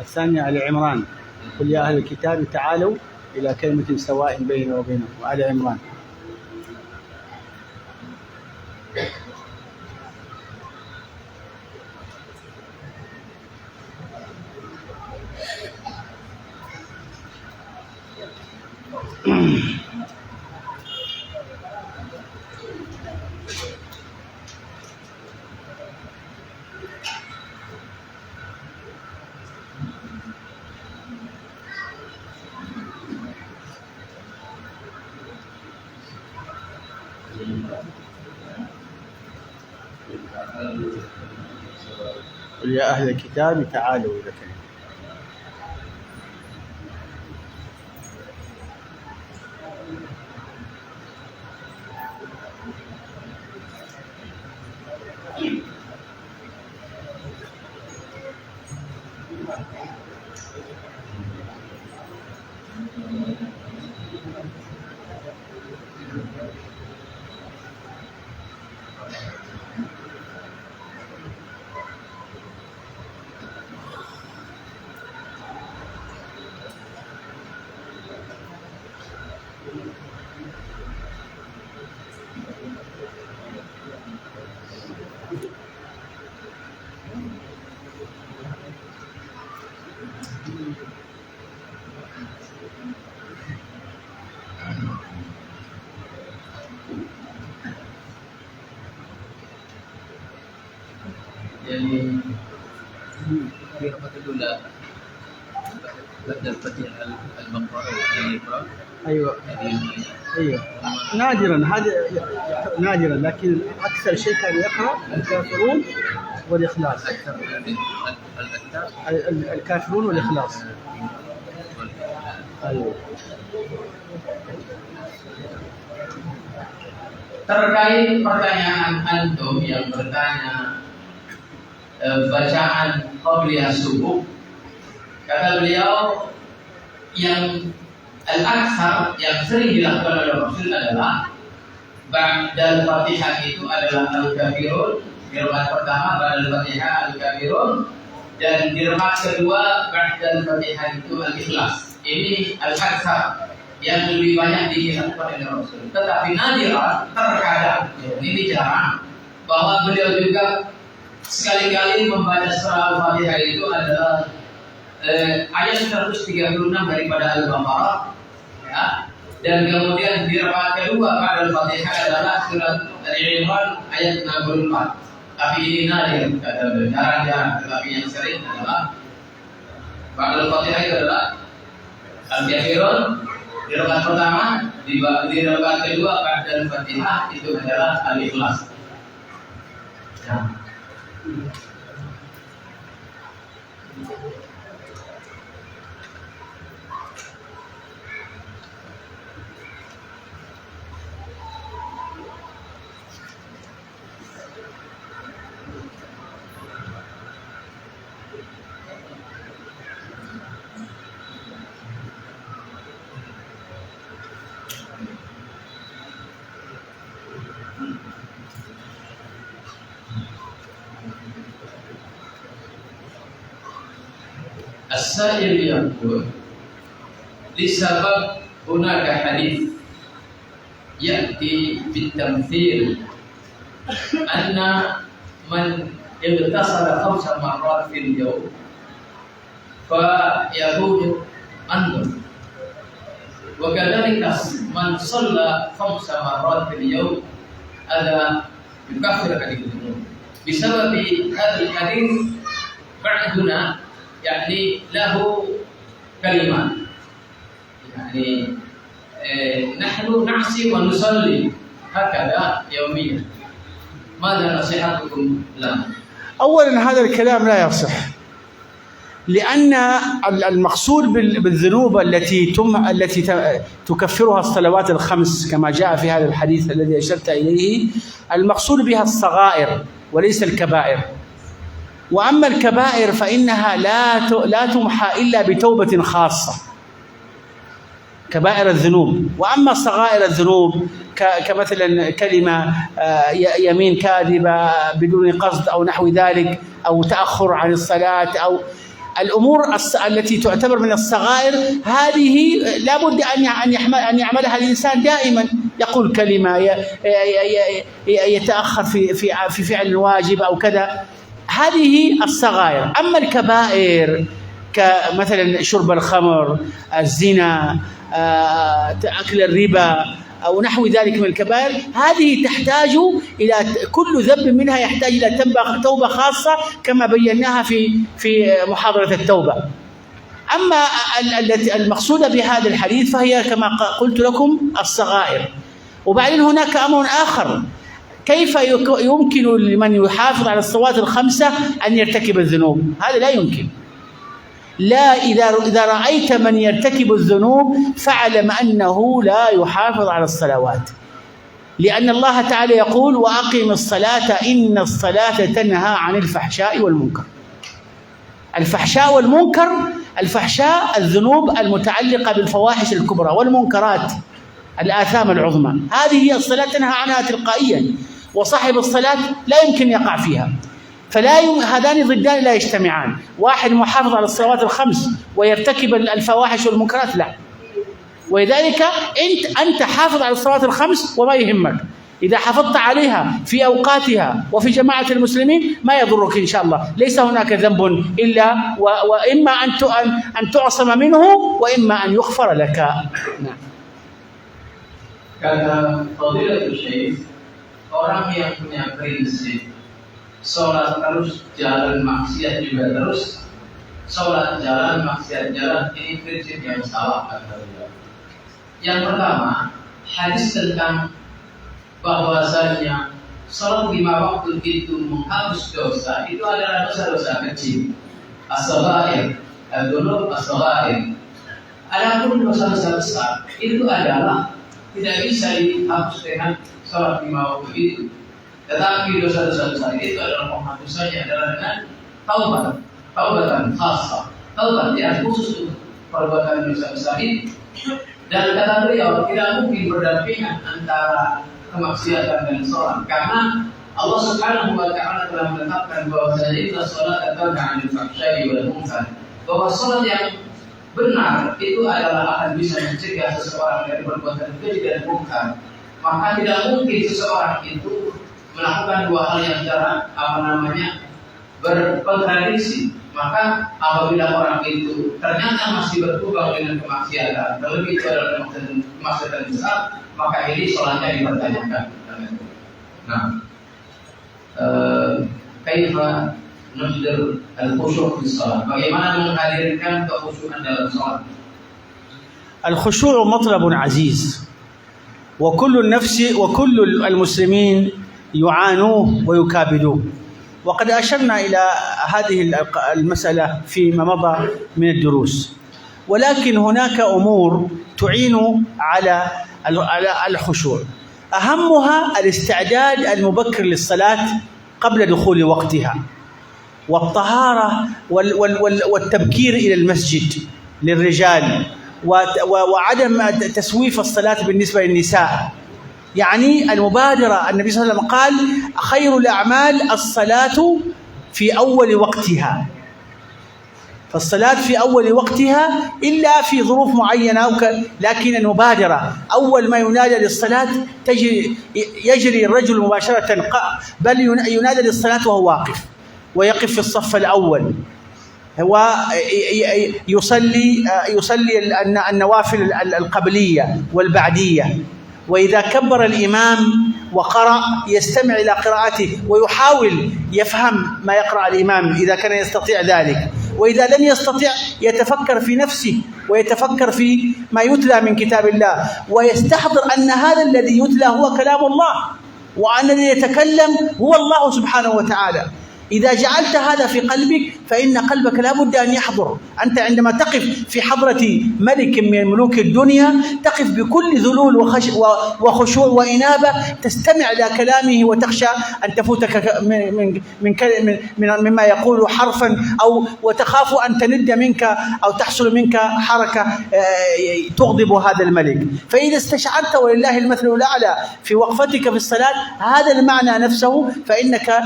الثانية آل عمران قل يا أهل الكتاب تعالوا إلى كلمة سواء بيننا وبينكم. آل عمران. قل يا أهل الكتاب تعالوا إلى كلمة. يعني في ركعة الأولى بعد الفتح البقرة والإقراء. أيوة نادرا، هذا نادرا، لكن أكثر شيء كان يقرأ الكافرون والإخلاص. الكافرون والإخلاص. Terkait pertanyaan antum yang bertanya bacaan qabliyah subuh, kata beliau yang al-akthar yang sering dilakukan oleh Rasul adalah ba'dal Fatihah itu adalah al-kafirun, di rakaat pertama ba'dal Fatihah al-kafirun, dan di rakaat kedua ba'dal Fatihah itu al-ikhlas. Ini al-akthar yang lebih banyak dilakukan oleh Rasul. Tetapi nadiran, terkadang, ini jarang, bahwa beliau juga sekali-kali membaca surah Al-Fatihah itu adalah ayat 136 daripada Al-Baqarah, ya. Dan kemudian di rakaat kedua pada Al-Fatihah adalah surat Al-Imran ayat 64. Tapi ini nadir, jarang-jarang. Tetapi yang sering adalah pada Al-Fatihah itu adalah Al-Kafirun di rakaat pertama, di rakaat kedua pada Al-Fatihah itu adalah Al-Ikhlas. Ya. السائل يقول لسبب هناك حديث يأتي بالتمثيل أن من اغتسل 5 مرات في اليوم فيكون أنظر، وكذلك من صلى 5 مرات في اليوم هذا يكفر عن الذنوب. بسبب هذا الحديث بعدنا يعني له كلمات، يعني نحن نعصي ونصلي هكذا يوميا، ماذا نصيحتكم لنا؟ أولا هذا الكلام لا يصح، لأن المقصود بالذنوب التي تكفرها الصلوات الخمس كما جاء في هذا الحديث الذي أشرت إليه، المقصود بها الصغائر وليس الكبائر. وأما الكبائر فإنها لا تمحى إلا بتوبة خاصة، كبائر الذنوب. وأما صغائر الذنوب كمثلا كلمة يمين كاذبة بدون قصد أو نحو ذلك، أو تأخر عن الصلاة، أو الأمور التي تعتبر من الصغائر، هذه لا بد أن يعملها الإنسان دائما، يقول كلمة، يتأخر في فعل الواجب أو كذا، هذه الصغائر. أما الكبائر كمثلا شرب الخمر، الزنا، أكل الربا أو نحو ذلك من الكبائر، هذه تحتاج إلى كل ذنب منها يحتاج إلى توبة خاصة كما بيناها في محاضرة التوبة. أما المقصودة بهذا الحديث فهي كما قلت لكم الصغائر. وبعدين هناك أمر آخر، كيف يمكن لمن يحافظ على الصلوات الخمسة أن يرتكب الذنوب؟ هذا لا يمكن. لا، إذا رأيت من يرتكب الذنوب فاعلم أنه لا يحافظ على الصلوات، لأن الله تعالى يقول: وأقم الصلاة إن الصلاة تنهى عن الفحشاء والمنكر. الفحشاء والمنكر، الفحشاء الذنوب المتعلقة بالفواحش الكبرى والمنكرات الآثام العظمى، هذه هي الصلاة تنهى عنها تلقائيا، وصاحب الصلاة لا يمكن يقع فيها. هذان ضدان لا يجتمعان، واحد محافظ على الصلوات الخمس ويرتكب الفواحش والمنكرات، لا. ولذلك أنت حافظ على الصلوات الخمس وما يهمك، إذا حافظت عليها في أوقاتها وفي جماعة المسلمين ما يضرك إن شاء الله، ليس هناك ذنب إلا وإما أن تعصم منه وإما أن يغفر لك. نعم. Kata Fadilatul Syekh, orang yang punya prinsip sholat terus, jalan maksiat juga terus, sholat jalan, maksiat jalan, ini prinsip yang salah kata beliau. Yang pertama, hadis tentang bahwasanya sholat 5 waktu itu menghapus dosa, itu adalah dosa-dosa kecil, as-shaghair, ad-dhunub as-shaghair. Adapun dosa-dosa besar itu adalah tidak bisa dihapus dengan sholat lima waktu itu. Tetapi dosa-dosa besar itu adalah penghapusannya adalah dengan taubatan khasah, taubat yang khusus untuk perbuatan dosa besar itu. Dan kata beliau, tidak mungkin berdampingan antara kemaksiatan dan sholat, karena Allah Subhanahu wa Ta'ala telah menetapkan bahwasanya itu sholat atau anil fahsya'i wal munkar, bahwa sholat yang benar itu adalah akan bisa mencegah seseorang dari perbuatan keji dan munkar. Maka tidak mungkin seseorang itu melakukan dua hal yang secara berkontradiksi. Maka apabila orang itu ternyata masih berkubang dengan kemaksiatan, terlebih itu adalah kemaksiatan besar, maka ini sholatnya dipertanyakan. Nah, kaifa nujdir al-khusyu' fi shalah? Bagaimana menghadirkan kekhusyuan dalam salat? الخشوع مطلب عزيز، وكل النفس وكل المسلمين يعانوه ويكابدوه، وقد أشرنا إلى هذه المسألة فيما مضى من الدروس، ولكن هناك أمور تعين على الخشوع. أهمها الاستعداد المبكر للصلاة قبل دخول وقتها، والطهارة والتبكير إلى المسجد للرجال، وعدم تسويف الصلاة بالنسبة للنساء. يعني المبادرة، النبي صلى الله عليه وسلم قال خير الأعمال الصلاة في أول وقتها، فالصلاة في أول وقتها إلا في ظروف معينة، لكن المبادرة أول ما ينادى للصلاة يجري الرجل مباشرة، بل ينادى للصلاة وهو واقف، ويقف في الصف الأول، ويصلي النوافل القبلية والبعدية، وإذا كبر الإمام وقرأ يستمع إلى قراءته ويحاول يفهم ما يقرأ الإمام إذا كان يستطيع ذلك، وإذا لم يستطع يتفكر في نفسه ويتفكر في ما يتلى من كتاب الله، ويستحضر أن هذا الذي يتلى هو كلام الله، وأن الذي يتكلم هو الله سبحانه وتعالى. إذا جعلت هذا في قلبك فإن قلبك لا بد أن يحضر. أنت عندما تقف في حضرة ملك من ملوك الدنيا تقف بكل ذلول وخشوع وإنابة، تستمع إلى كلامه وتخشى أن تفوتك مما يقول حرفا، أو وتخاف أن تند منك أو تحصل منك حركة تغضب هذا الملك. فإذا استشعرت ولله المثل الأعلى في وقفتك في الصلاة هذا المعنى نفسه فإنك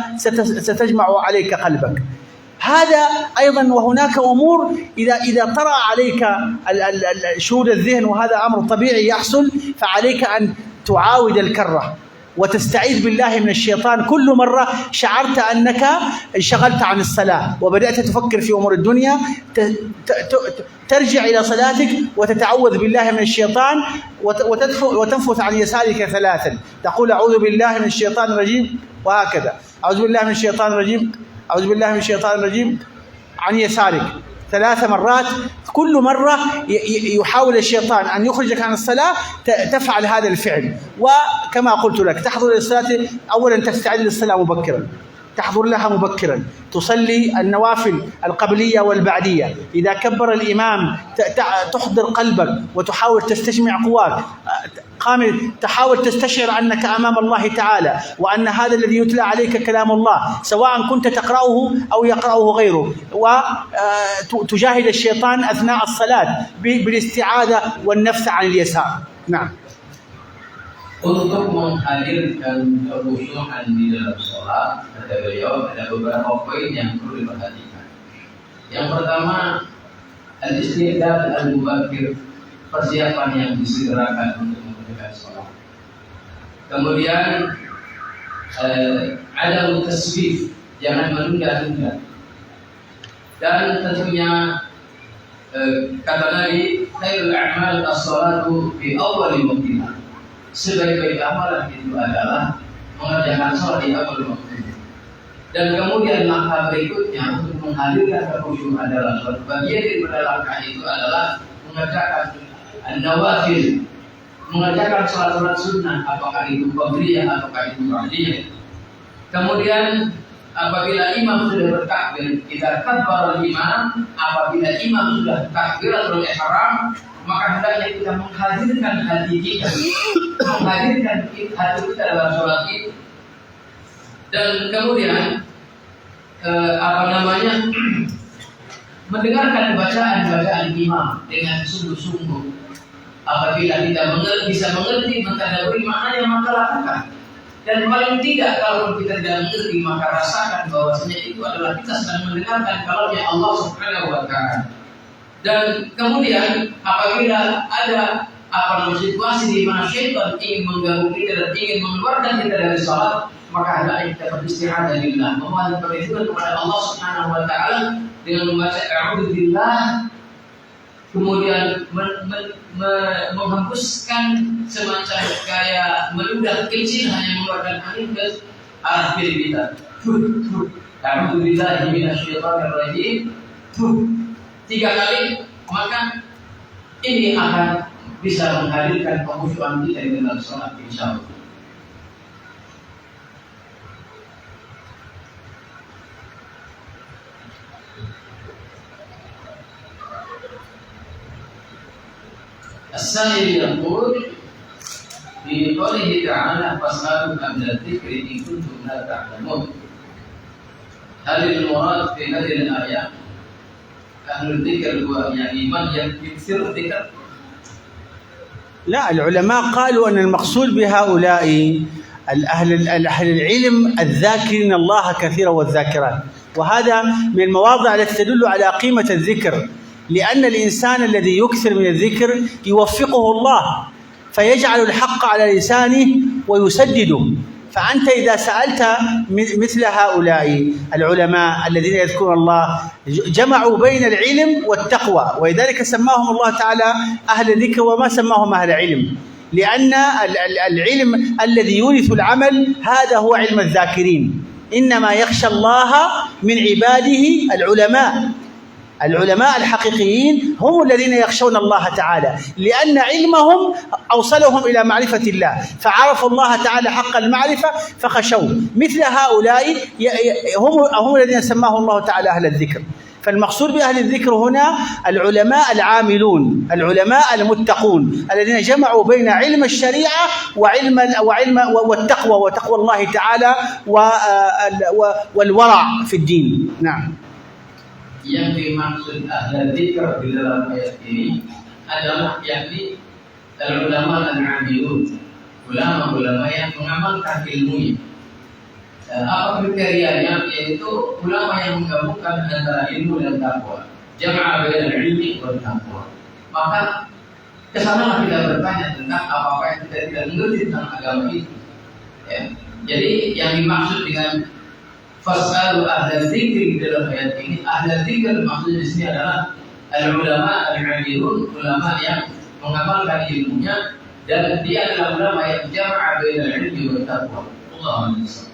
ستجمع عليك قلبك. هذا أيضا، وهناك أمور إذا طرأ عليك شهود الذهن، وهذا أمر طبيعي يحصل، فعليك أن تعاود الكرة وتستعيذ بالله من الشيطان. كل مرة شعرت أنك انشغلت عن الصلاة وبدأت تفكر في أمور الدنيا ترجع إلى صلاتك وتتعوذ بالله من الشيطان وتنفث عن يسارك ثلاثا، تقول أعوذ بالله من الشيطان الرجيم، وهكذا أعوذ بالله من الشيطان الرجيم، أعوذ بالله من الشيطان الرجيم، عن يسارك 3 مرات. كل مرة يحاول الشيطان أن يخرجك عن الصلاة تفعل هذا الفعل. وكما قلت لك تحضر للصلاة أولا، تستعد للصلاة مبكرا، تحضر لها مبكرا، تصلي النوافل القبلية والبعدية، إذا كبر الإمام تحضر قلبك وتحاول تستجمع قواك، تحاول تستشعر أنك أمام الله تعالى، وأن هذا الذي يتلى عليك كلام الله سواء كنت تقرأه أو يقرأه غيره، وتجاهد الشيطان أثناء الصلاة بالاستعاذة والنفث عن اليسار. نعم. Untuk menghadirkan kekhusyuan di dalam sholat, kata beliau ada beberapa poin yang perlu diperhatikan. Yang pertama, al-istidad al-mubakir, persiapan yang disegerakan untuk mengerjakan sholat. Kemudian ada taswif, jangan menunda-nunda. Dan tentunya kata Nabi, khairul a'mal as-salatu fi awwali waqtiha. Sebaik-baik amalan itu adalah mengerjakan sholat di awal waktu. Dan kemudian langkah berikutnya untuk menghadirkan kekhusyuan dalam sholat, bagian daripada langkah itu adalah mengerjakan an-nawafil, mengerjakan sholat-sholat sunnah, apakah itu qabliyah ataukah itu ba'diyah. Kemudian apabila imam sudah bertakbir, kita kabbar imam. Apabila imam sudah takbiratul ihram, maka hendaknya kita menghadirkan hati kita, dalam sholat itu. Dan kemudian mendengarkan bacaan imam dengan sungguh-sungguh. Apabila kita bisa mengerti, mentadaburi maknanya, maka lakukan. Dan paling tidak kalau kita tidak mengerti, maka rasakan bahwasanya itu adalah kita sedang mendengarkan kalamnya Allah Subhanahu wa Ta'ala. Dan kemudian apabila ada situasi di mana syaitan ingin mengganggu kita dan ingin mengeluarkan kita dari salat, maka hendaknya kita beristi'adzah billah, memohon perlindungan kepada Allah Subhanahu wa Ta'ala dengan membaca a'udzubillah, kemudian menghembuskan semacam kayak meludah kecil, hanya mengeluarkan angin ke arah kiri kita. A'udzubillahi minasyaitonir rajim. 3 kali, maka ini akan bisa menghadirkan kekhusyuan kita di dalam sholat, insyaallah. As-sa'il yaqul fi qoulihi ta'ala fas'alu ahla dzikri in kuntum la ta'lamun. Hal al-murad fi hadhihi al-ayat ahlu dzikr huwa yani man yakthir dzikr. لا، العلماء قالوا أن المقصود بهؤلاء الأهل العلم الذاكرين الله كثيرا والذاكرات، وهذا من المواضع التي تدل على قيمة الذكر، لأن الإنسان الذي يكثر من الذكر يوفقه الله فيجعل الحق على لسانه ويسدده. فأنت إذا سألت مثل هؤلاء العلماء الذين يذكرون الله جمعوا بين العلم والتقوى، ولذلك سماهم الله تعالى أهل الذكر وما سماهم أهل علم، لأن العلم الذي يورث العمل هذا هو علم الذاكرين. إنما يخشى الله من عباده العلماء الحقيقيين هم الذين يخشون الله تعالى، لأن علمهم أوصلهم إلى معرفة الله، فعرفوا الله تعالى حق المعرفة فخشوه. مثل هؤلاء هم الذين سماهم الله تعالى أهل الذكر. فالمقصود بأهل الذكر هنا العلماء العاملون، العلماء المتقون الذين جمعوا بين علم الشريعة وعلم والتقوى وتقوى الله تعالى والورع في الدين. نعم. Yang dimaksud ahli dzikr di dalam ayat ini adalah yakni ulama al-amilun, ulama-ulama yang mengamalkan ilmunya. Apa kriterianya? Yaitu ulama yang menggabungkan antara ilmu dan takwa, jama'a bainal ilmi wal taqwa. Maka kesanalah kita bertanya tentang apa-apa yang kita tidak mengerti tentang agama itu. Ya. Jadi yang dimaksud dengan fas'alu ahla dzikri di dalam ayat ini, ahla dzikr maksudnya di sini adalah al-ulama al-amilun, ulama yang mengamalkan ilmunya, dan dia adalah ulama yang jama'a bainal ilmi wa taqwa. Allahu akbar.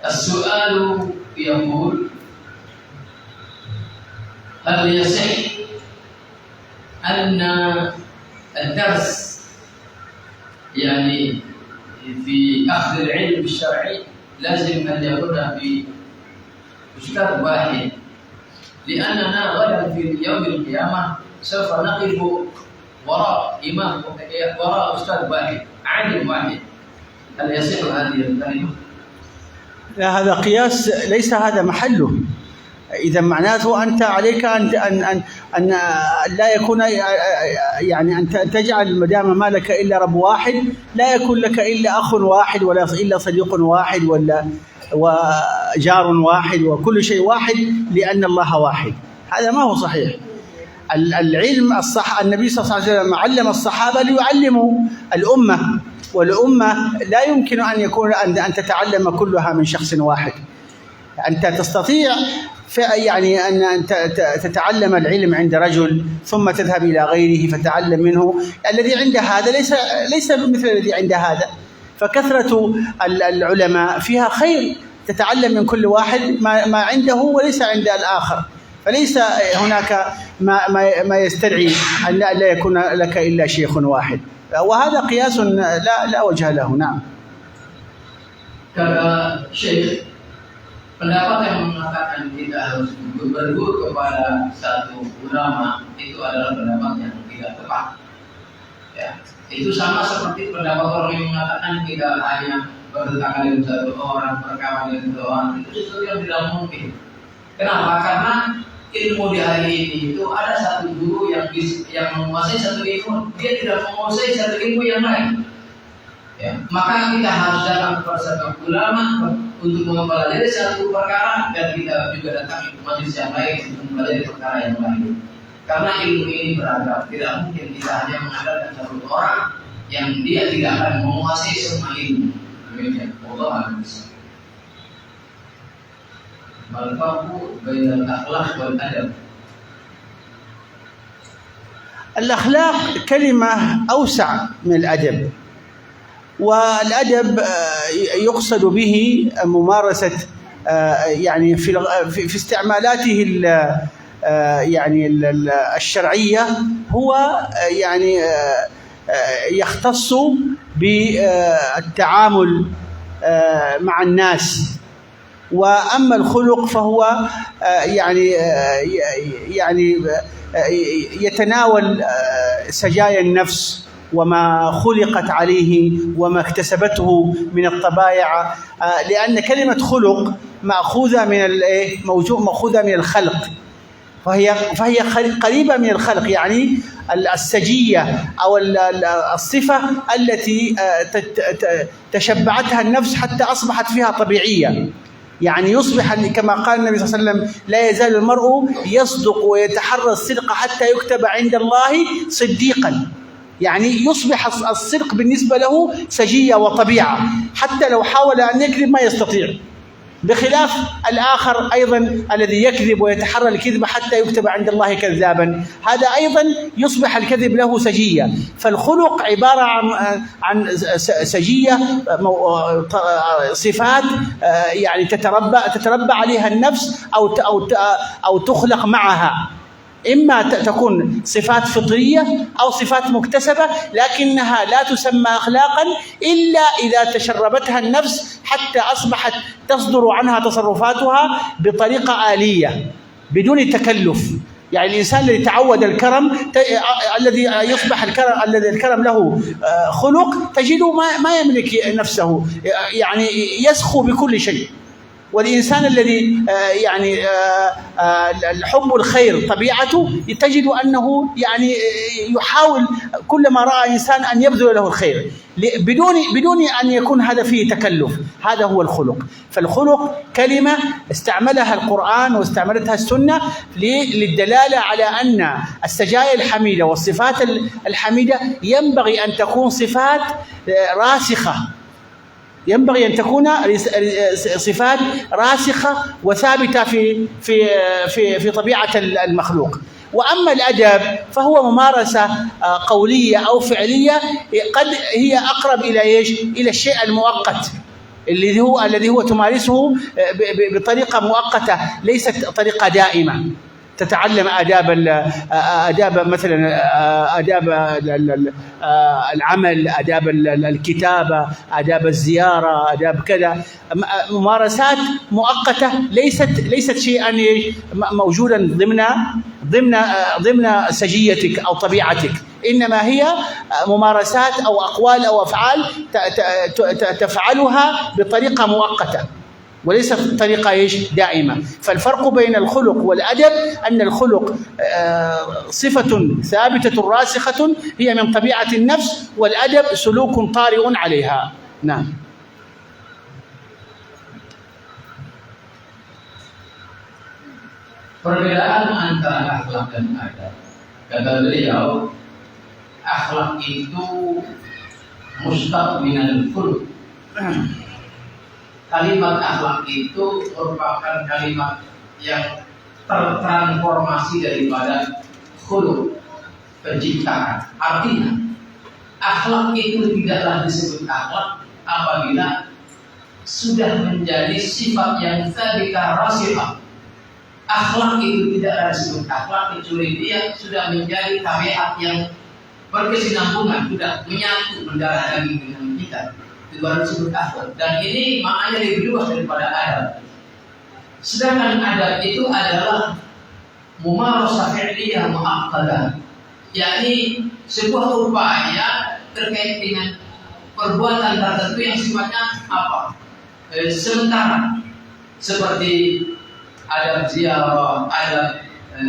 السؤال يقول هل يصح أن الدرس يعني في أخذ العلم الشرعي لازم أن يكون في أستاذ واحد، لأننا غدا في يوم القيامة سوف نقف وراء إمام وراء أستاذ واحد، عالم واحد. هل يصح هذه الكلمة؟ لا، هذا قياس ليس هذا محله. إذا معناته أنت عليك أن لا يكون يعني أن تجعل ما دام ما لك إلا رب واحد لا يكون لك إلا أخ واحد ولا إلا صديق واحد ولا وجار واحد وكل شيء واحد، لأن الله واحد. هذا ما هو صحيح. العلم النبي صلى الله عليه وسلم علم الصحابة ليعلموا الأمة، والأمة لا يمكن أن تتعلم كلها من شخص واحد. أنت تستطيع يعني أن تتعلم العلم عند رجل ثم تذهب إلى غيره فتعلم منه. الذي عند هذا ليس مثل الذي عند هذا، فكثرة العلماء فيها خير، تتعلم من كل واحد ما عنده وليس عند الآخر، فليس هناك ما يستدعي أن لا يكون لك إلا شيخ واحد، وهذا قياس لا وجه له. نعم. Kata Syekh, pendapat yang mengatakan kita harus berguru kepada satu ulama itu adalah pendapat yang tidak tepat. Ya, itu sama seperti pendapat orang yang mengatakan kita hanya bertetangga dengan satu orang, berkawan dengan satu orang, itu sesuatu yang tidak mungkin. Kenapa? Karena ilmu di hari ini itu ada satu guru yang menguasai satu ilmu, dia tidak menguasai satu ilmu yang lain. Ya, maka kita harus datang kepada satu ulama untuk mempelajari satu perkara, dan kita juga datang ke majelis yang lain untuk mempelajari perkara yang lain. Karena ilmu ini beragam, tidak mungkin kita hanya mengandalkan satu orang yang dia tidak akan menguasai semua ilmu. Demikian, Allah akan bisa. Al-farqu bainal akhlaq wal adab. الأخلاق كلمة أوسع من الأدب، والأدب يقصد به ممارسة يعني في استعمالاته يعني الشرعية، هو يعني يختص بالتعامل مع الناس. وأما الخلق فهو يعني يتناول سجايا النفس وما خلقت عليه وما اكتسبته من الطبائع، لأن كلمة خلق مأخوذة من الخلق، فهي قريبة من الخلق، يعني السجية أو الصفة التي تشبعتها النفس حتى أصبحت فيها طبيعية. يعني يصبح كما قال النبي صلى الله عليه وسلم: لا يزال المرء يصدق ويتحرى الصدق حتى يكتب عند الله صديقا. يعني يصبح الصدق بالنسبة له سجية وطبيعة، حتى لو حاول أن يكذب ما يستطيع، بخلاف الآخر أيضا الذي يكذب ويتحرى الكذب حتى يكتب عند الله كذابا، هذا أيضا يصبح الكذب له سجية. فالخلق عبارة عن سجية، صفات يعني تتربى عليها النفس أو تخلق معها، إما تكون صفات فطرية أو صفات مكتسبة، لكنها لا تسمى أخلاقا إلا إذا تشربتها النفس حتى أصبحت تصدر عنها تصرفاتها بطريقة آلية بدون تكلف. يعني الإنسان الذي تعود الكرم، الذي يصبح الكرم له خلق، تجده ما يملك نفسه، يعني يسخو بكل شيء. والإنسان الذي يعني الحب الخير طبيعته، تجد أنه يعني يحاول كلما رأى إنسان أن يبذل له الخير بدون أن يكون هذا فيه تكلف. هذا هو الخلق. فالخلق كلمة استعملها القرآن واستعملتها السنة للدلالة على أن السجايا الحميدة والصفات الحميدة ينبغي أن تكون صفات راسخة، ينبغي أن تكون صفات راسخة وثابتة في طبيعة المخلوق. وأما الأدب فهو ممارسة قولية أو فعلية، قد هي أقرب إلى إلى الشيء المؤقت الذي هو تمارسه بطريقة مؤقتة، ليست طريقة دائمة. تتعلم آداب مثلا آداب العمل، آداب الكتابة، آداب الزيارة، آداب كذا، ممارسات مؤقتة ليست شيئا موجودا ضمن سجيتك أو طبيعتك، إنما هي ممارسات أو أقوال أو أفعال تفعلها بطريقة مؤقتة وليست طريقة دائمة. فالفرق بين الخلق والأدب أن الخلق صفة ثابتة راسخة هي من طبيعة النفس، والأدب سلوك طارئ عليها. نعم. Perbedaan antara akhlak dan adab, kata beliau, akhlak itu mustaq minal khuluq. kalimat akhlak itu merupakan kalimat yang tertransformasi daripada khuluq, penciptaan. Artinya, akhlak itu tidaklah disebut akhlak apabila sudah menjadi sifat yang sabita rasifah. Akhlak itu tidaklah disebut akhlak kecuali dia sudah menjadi tabiat yang berkesinambungan, sudah menyatu mendarah daging dengan kita. Itu baru disebut akhlak. Dan ini maknanya lebih luas daripada adab. Sedangkan adab itu adalah mumarasah fi'liyah mu'aqqadah, yakni sebuah upaya terkait dengan perbuatan tertentu yang sifatnya apa? Sementara, seperti adab ziarah, adab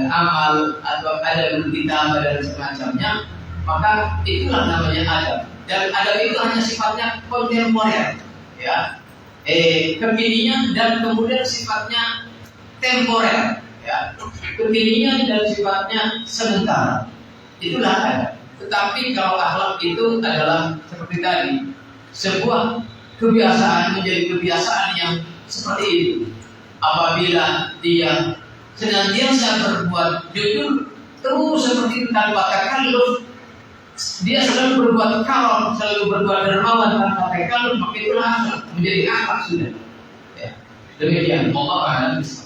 amal, atau adab kitabah dan semacamnya, maka itulah namanya adab. Dan adab itu hanya sifatnya kontemporer, ya, kekinian dan kemudian sifatnya temporer, ya, kekinian dan sifatnya sementara. Itulah adab. Tetapi kalau akhlak itu adalah seperti tadi, sebuah kebiasaan menjadi kebiasaan yang seperti itu. Apabila dia senantiasa berbuat jujur terus seperti itu tanpa takalluf, dia selalu berbuat karam, selalu berbuat dermawan tanpa takalluf, maka itulah akhlak, menjadi akhlak sudah. Ya. Demikian, Allah a'lam bishawab.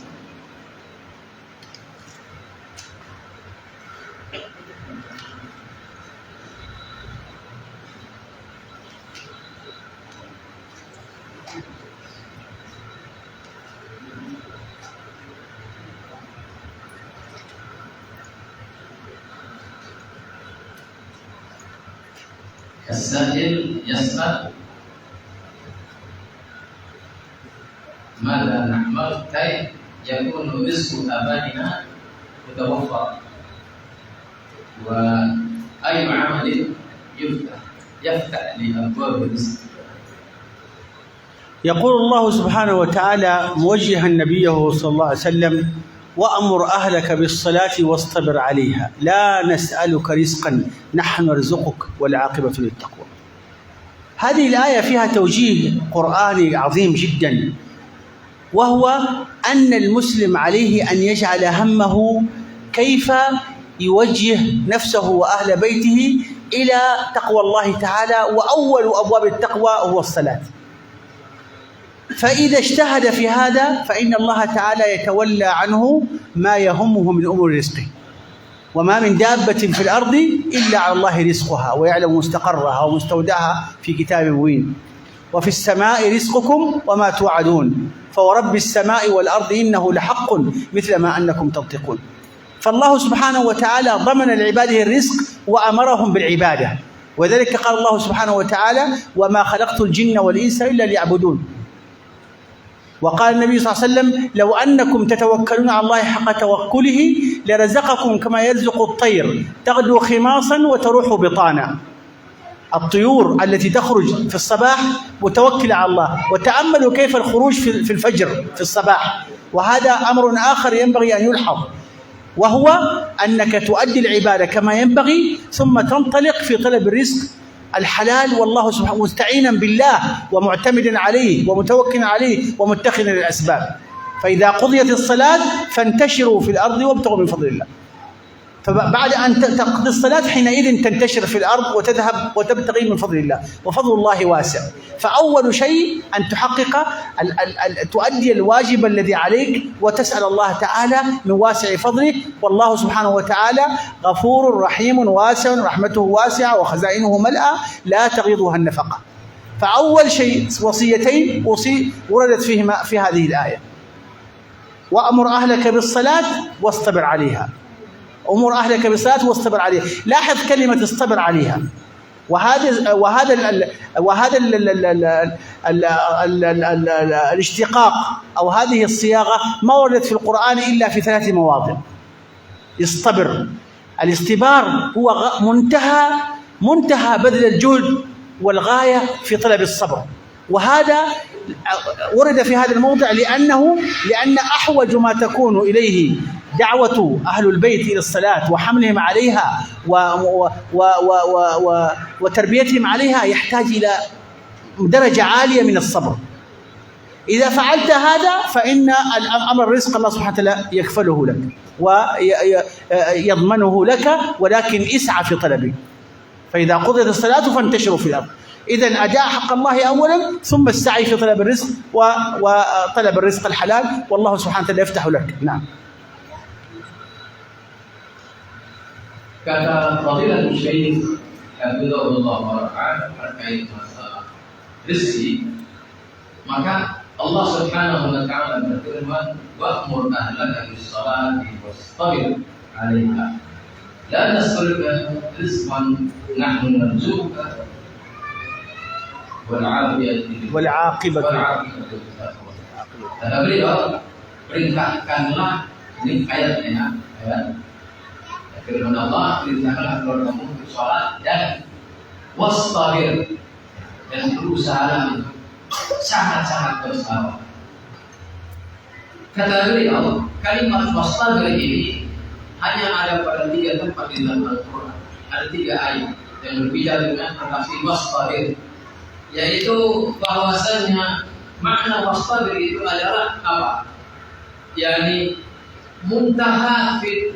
السائل يسأل ماذا نعمل كي يكون رزق آبائنا متوفر وأي عمل يفتح لأبواب الرزق. يقول الله سبحانه وتعالى موجها نبيه صلى الله عليه وسلم: وأمر أهلك بالصلاة واصطبر عليها لا نسألك رزقا نحن نرزقك والعاقبة للتقوى. هذه الآية فيها توجيه قرآني عظيم جدا، وهو أن المسلم عليه أن يجعل همه كيف يوجه نفسه وأهل بيته إلى تقوى الله تعالى، وأول أبواب التقوى هو الصلاة. فإذا اجتهد في هذا فإن الله تعالى يتولى عنه ما يهمه من أمور رزقه. وما من دابة في الأرض إلا على الله رزقها ويعلم مستقرها ومستودعها في كتاب مبين. وفي السماء رزقكم وما توعدون فورب السماء والأرض إنه لحق مثل ما أنكم تنطقون. فالله سبحانه وتعالى ضمن لعباده الرزق وأمرهم بالعبادة، وذلك قال الله سبحانه وتعالى: وما خلقت الجن والإنس إلا ليعبدون. وقال النبي صلى الله عليه وسلم: لو أنكم تتوكلون على الله حق توكله لرزقكم كما يرزق الطير تغدو خماصا وتروح بطانا. الطيور التي تخرج في الصباح متوكلة على الله، وتأملوا كيف الخروج في الفجر في الصباح. وهذا أمر آخر ينبغي أن يلحظ، وهو أنك تؤدي العبادة كما ينبغي ثم تنطلق في طلب الرزق الحلال، والله سبحانه مستعينا بالله ومعتمدا عليه ومتوكلا عليه ومتخذا للأسباب. فإذا قضيت الصلاة فانتشروا في الأرض وابتغوا من فضل الله. فبعد أن تقضي الصلاة حينئذ تنتشر في الأرض وتذهب وتبتغي من فضل الله، وفضل الله واسع. فأول شيء أن تحقق تؤدي الواجب الذي عليك وتسأل الله تعالى من واسع فضله. والله سبحانه وتعالى غفور رحيم واسع، رحمته واسعة وخزائنه ملأى لا تغيضها النفقة. فأول شيء وصيتين وردت فيهما في هذه الآية: وأمر أهلك بالصلاة واصطبر عليها. أمور أهلك بالصلاة واصطبر عليها. لاحظ كلمة اصطبر عليها. وهذا الاشتقاق أو هذه الصياغة ما وردت في القرآن إلا في 3 مواضع. اصطبر، الاصطبار هو منتهى بذل الجهد والغاية في طلب الصبر، وهذا ورد في هذا الموضع لأن أحوج ما تكون إليه دعوة أهل البيت إلى الصلاة وحملهم عليها وتربيتهم عليها يحتاج إلى درجة عالية من الصبر. إذا فعلت هذا فإن أمر الرزق الله سبحانه وتعالى يكفله لك ويضمنه لك، ولكن اسعى في طلبه. فإذا قضيت الصلاة فانتشروا في الأرض. إذن أداء حق الله أولا، ثم السعي في طلب الرزق وطلب الرزق الحلال، والله سبحانه وتعالى يفتح لك. نعم. Kata Fadilatul Syekh Hafizahullah Ta'ala terkait masalah rezeki, maka Allah Subhanahu wa taala berfirman, "Wa'mur ahlaka bis-shalati wastabir 'alaiha. La nas'aluka rizqan nahnu narzuquka wal 'aqibatu lit-taqwa." Kata beliau, perintahkanlah, ini ayatnya, ayat firman Allah, perintahkanlah keluarga kamu bersolat dan wastabir, dan berusaha untuk sangat-sangat bersabar. Kata beliau, kalimat wastabir ini hanya ada pada 3 tempat di dalam Al-Quran. Ada 3 ayat yang berbicara dengan relasi wastabir, yaitu bahwasanya makna wastabir itu adalah apa? Yani muntaha fi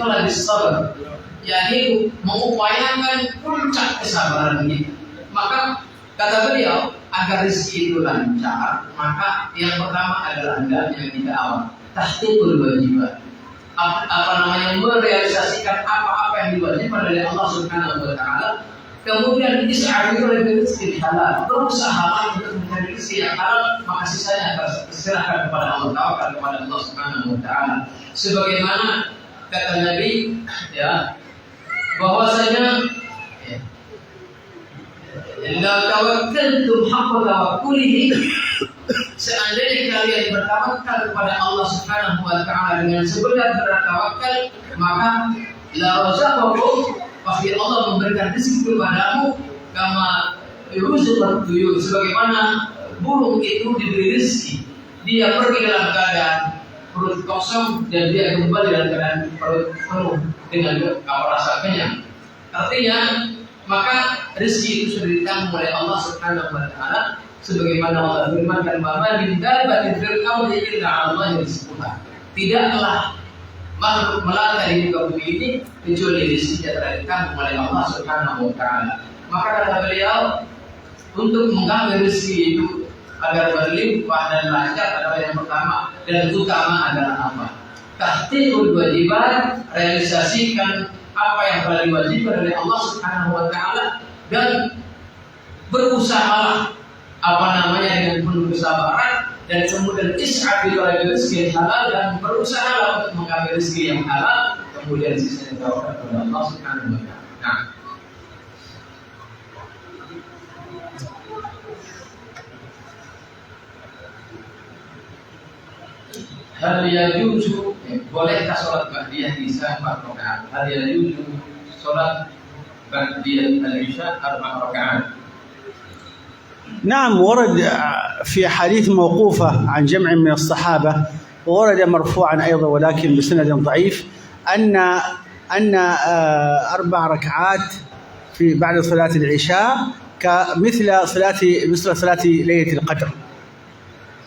talabis sabar, yakni mengupayakan puncak kesabaran ini. Maka kata beliau, agar rezeki itu lancar, maka yang pertama adalah hendaknya kita awal tahqiqul wajibat, merealisasikan apa-apa yang diwajibkan oleh Allah Subhanahu wa taala. Kemudian is'a'i ila rizqil halal, berusaha untuk mencari rezeki yang halal, maka sisanya serahkan kepada Allah, tawakal kepada Allah Subhanahu wa taala. Sebagaimana kata Nabi, ya, bahwasanya la tawakkaltum haqqa tawakkulihi, seandainya kalian bertawakal kepada Allah Subhanahu wa taala dengan sebenar-benar tawakal, maka la razaqakum, pasti Allah memberikan rezeki kepadamu, kama yurzuqut tuyur, sebagaimana burung itu diberi rezeki. Dia pergi dalam keadaan perut kosong dan dia kembali dalam keadaan perut penuh dengan rasa kenyang. Artinya, maka rezeki itu sudah ditanggung oleh Allah Subhanahu wa taala, sebagaimana Allah firmankan, "Ma min dabbatin fil ardi illa 'ala Allahi rizquha." Tidaklah makhluk melata di muka bumi ini kecuali rezekinya telah ditanggung oleh Allah Subhanahu wa taala. Maka kata beliau, untuk mengambil rezeki itu agar berlimpah dan lancar adalah yang pertama dan utama adalah apa? Tahqiqul wajibat, realisasikan apa yang telah diwajibkan oleh Allah Subhanahu wa taala, dan berusaha dengan penuh kesabaran, dan kemudian is'a bi talabil rizqi halal, dan berusaha untuk mengambil rezeki yang halal, kemudian sisanya tawakal kepada Allah Subhanahu wa taala. Nah, hal yajuzu, bolehkah sholat ba'diyah isya 4 rakaat? Hal yajuzu sholat ba'diyah al-isya 4 rakaat? نعم، ورد في أحاديث موقوفة عن جمع من الصحابة، وورد مرفوعا أيضا ولكن بسند ضعيف، أن 4 ركعات في بعد صلاة العشاء مثل صلاة ليلة القدر،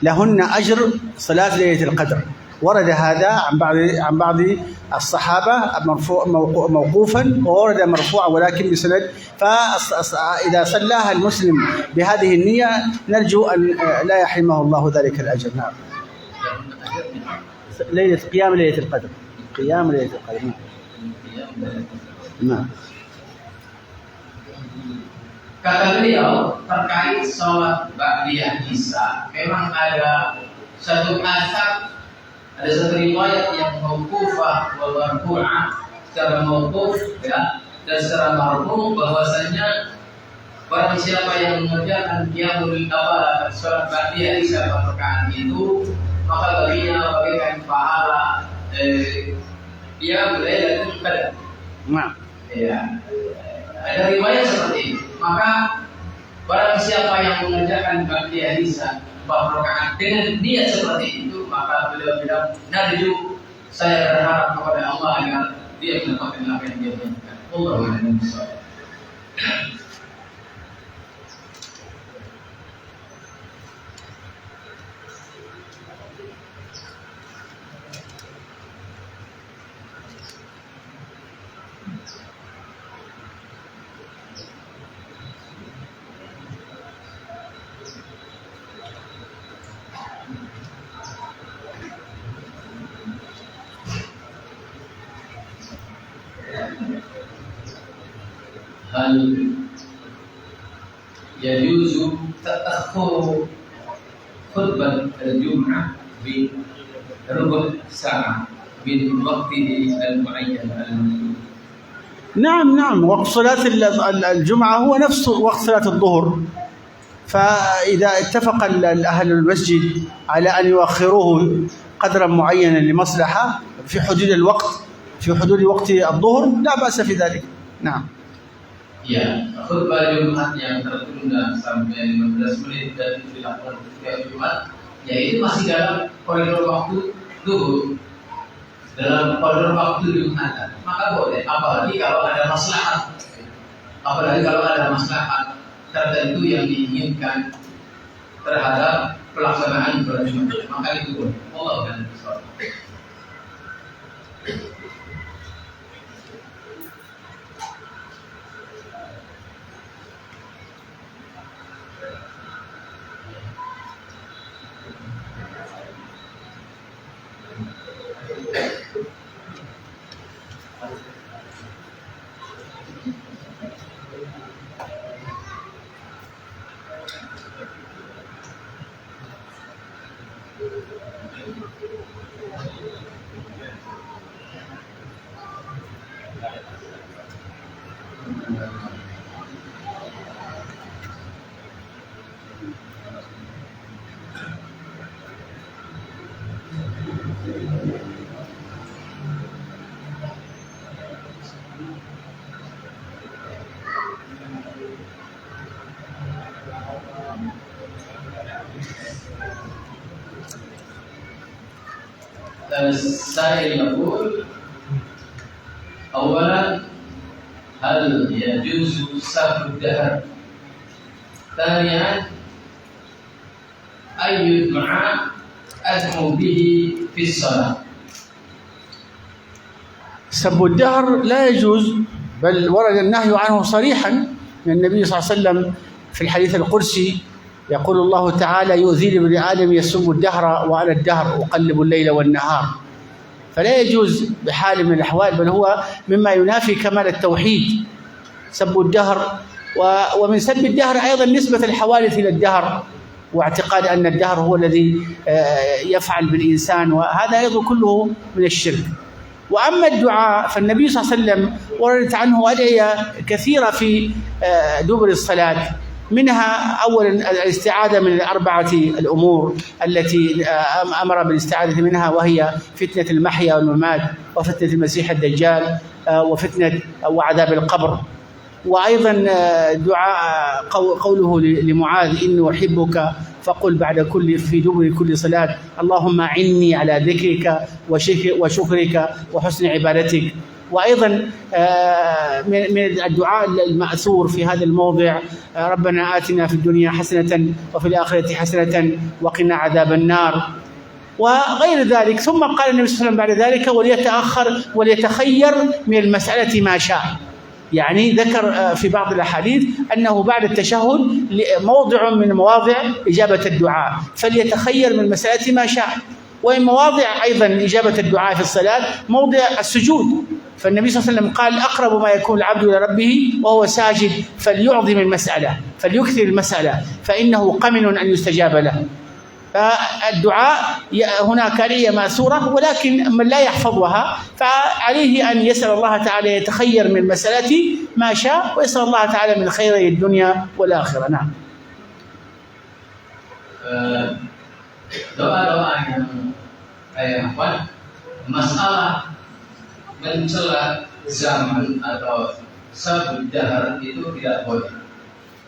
لهن أجر صلاة ليلة القدر. ورد هذا عن بعض الصحابة موقوفا، وورد مرفوعا ولكن بسند. فإذا صلاها المسلم بهذه النية نرجو أن لا يحرمه الله ذلك الأجر. نعم. قيام ليلة القدر. نعم. Kata beliau terkait sholat ba'diyah isya, memang ada satu asar, ada satu riwayat yang mauqufah wa marfu'ah, secara mauquf ya, dan secara marfu' bahwasanya barang siapa yang mengerjakan qiyamul awal sholat ba'diyah isya 4 rakaat itu, maka baginya bagaikan pahala dia Lailatul Qadar. Nah, ya, ada riwayat seperti itu. Maka barang siapa yang mengerjakan ba'diyah isya 4 rakaat dengan niat seperti itu, maka beliau bilang, narju, saya berharap kepada Allah agar dia mendapatkan apa yang dia inginkan. Allahu a'lam bishawab. هل يجوز تأخر خطبة الجمعة بربع ساعة من وقته المعين؟ نعم، وقت صلاة الجمعة هو نفس وقت صلاة الظهر، فإذا اتفق أهل المسجد على أن يؤخروه قدرا معينا لمصلحة في حدود وقت الظهر لا بأس في ذلك. نعم. Ya, khutbah Jumat yang tertunda sampai 15 menit dan dilakukan setiap Jumat, yaitu masih dalam koridor waktu zuhur, dalam koridor waktu Jumatan, maka boleh. Apalagi kalau ada maslahat tertentu yang diinginkan terhadap pelaksanaan sholat Jumat, maka itu boleh. Allah akan bersoal. السائل يقول: أولا، هل يجوز سب الدهر؟ ثانيا، أي دعاء أدعو به في الصلاة؟ سب الدهر لا يجوز، بل ورد النهي عنه صريحا من النبي صلى الله عليه وسلم في الحديث القدسي، يقول الله تعالى: يؤذيني ابن آدم يسب الدهر وأنا الدهر أقلب الليل والنهار. فلا يجوز بحال من الأحوال، بل هو مما ينافي كمال التوحيد سب الدهر. ومن سب الدهر أيضا نسبة الحوادث إلى الدهر، واعتقاد أن الدهر هو الذي يفعل بالإنسان، وهذا أيضا كله من الشرك. وأما الدعاء فالنبي صلى الله عليه وسلم وردت عنه أدعية كثيرة في دبر الصلاة، منها أولا الاستعاذة من الأربعة الأمور التي أمر بالاستعاذة منها، وهي فتنة المحيا والممات، وفتنة المسيح الدجال، وفتنة وعذاب القبر. وأيضا دعاء قوله لمعاذ: إني أحبك فقل في دبر كل صلاة: اللهم أعني على ذكرك وشكرك وحسن عبادتك. وأيضا من الدعاء المأثور في هذا الموضع: ربنا آتنا في الدنيا حسنة وفي الآخرة حسنة وقنا عذاب النار، وغير ذلك. ثم قال النبي صلى الله عليه وسلم بعد ذلك: وليتخير من المسألة ما شاء. يعني ذكر في بعض الأحاديث أنه بعد التشهد موضع من مواضع إجابة الدعاء، فليتخير من المسألة ما شاء. ومن مواضع أيضا إجابة الدعاء في الصلاة موضع السجود، فالنبي صلى الله عليه وسلم قال: أقرب ما يكون العبد إلى ربه وهو ساجد فليعظم المسألة، فليكثر المسألة، فإنه قمن أن يستجاب له. فالدعاء هناك آلية مأثورة، ولكن من لا يحفظها فعليه أن يسأل الله تعالى، يتخير من المسألة ما شاء، ويسأل الله تعالى من خير الدنيا والآخرة. نعم. Doa-doa yang masalah mencela zaman atau sabut dahar itu tidak boleh.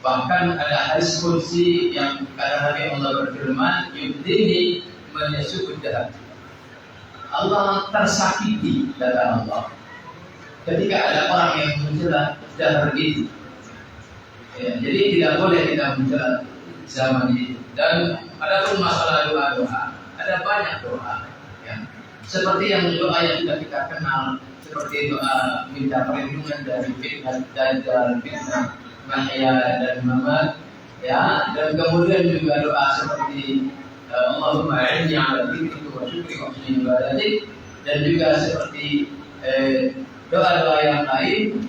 Bahkan ada hadis qudsi yang kata Nabi Allah berfirman: "Yudini menyebut dahar." Allah tersakiti, kata Allah, ketika ada orang yang mencela dahar itu. Ya, jadi tidak boleh kita mencela zaman itu. Dan adapun masalah doa-doa, ada banyak doa, ya. Seperti yang doa yang sudah kita kenal, seperti doa minta perlindungan dari fitnah dajjal, fitnah mahya dan mamat, ya. Dan kemudian juga doa seperti Allahumma a'inni 'ala dzikrika wa syukrika wa husni ibadatik, dan juga seperti doa-doa yang lain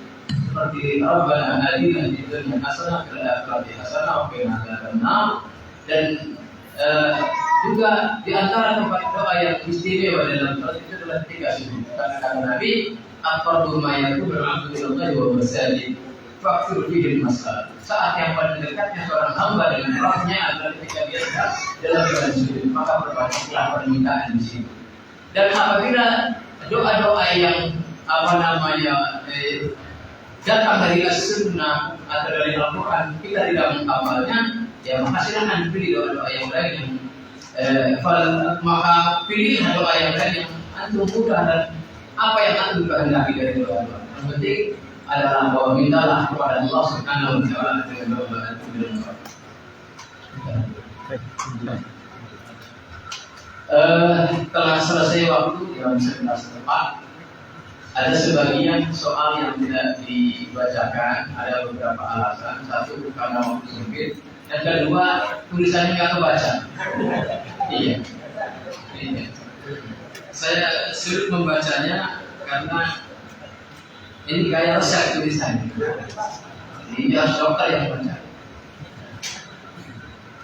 seperti Rabbana atina fid dunya hasanah wa fil akhirati hasanah wa qina adzabannar. Dan juga di antara tempat doa yang istimewa dalam salat itu adalah ketika sujud. Karena kata Nabi, aqrabu ma yakunu al-'abdu ila Allah wa huwa sajid, faqfir fihi al-mas'al. Saat yang paling dekatnya seorang hamba dengan Rabbnya adalah ketika dia sedang dalam keadaan sujud, maka berbanyaklah permintaan di situ. Dan apabila doa-doa yang datang dari as-sunnah atau dari Al-Quran kita tidak menghafalnya, ya maka silakan pilih doa-doa yang lain yang maka pilih doa yang lain yang antum mudah dan apa yang antum kehendaki dari doa-doa. Yang penting adalah bahwa mintalah kepada Allah Subhanahu wa taala dengan doa antum dengan doa. Telah selesai waktu yang sebentar tepat. Ada sebagian soal yang tidak dibacakan, ada beberapa alasan. Satu, karena waktu sempit. Dan kedua, tulisannya nggak kebaca. Iya. Saya sulit membacanya karena ini kayak resep tulisannya. Ini harus dokter yang baca.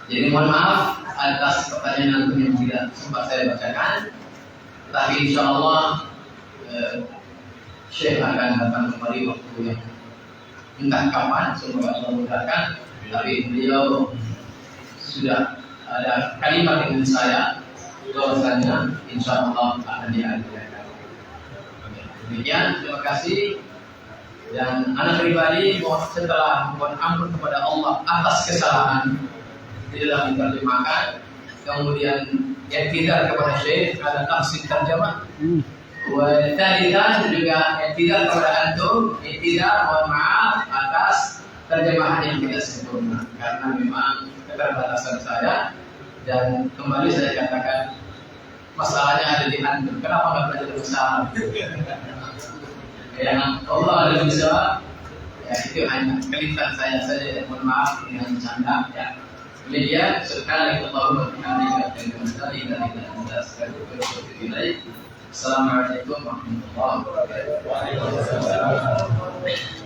Jadi mohon maaf atas pertanyaan yang tidak sempat saya bacakan. Tapi insya Allah Syekh akan datang kembali waktu yang entah kapan, semoga Allah mudahkan. Tapi beliau sudah ada kalimat dengan saya bahwasanya insya Allah akan diadakan. Demikian, terima kasih. Dan anak pribadi setelah mohon ampun kepada Allah atas kesalahan di dalam diterjemahkan, kemudian yang tidak kepada Syekh ada tafsir terjemah. Tadi juga tidak kepada antum, tidak mohon maaf atas terjemahan yang tidak sempurna karena memang keterbatasan saya. Dan kembali saya katakan masalahnya ada di antum. Kenapa nggak belajar bersama? Yang Allah ada bisa, ya itu hanya kelintan saya saja. Mohon maaf dengan canda ya. Demikian sekali Allahumma bihamdika Assalamualaikum warahmatullahi wabarakatuh.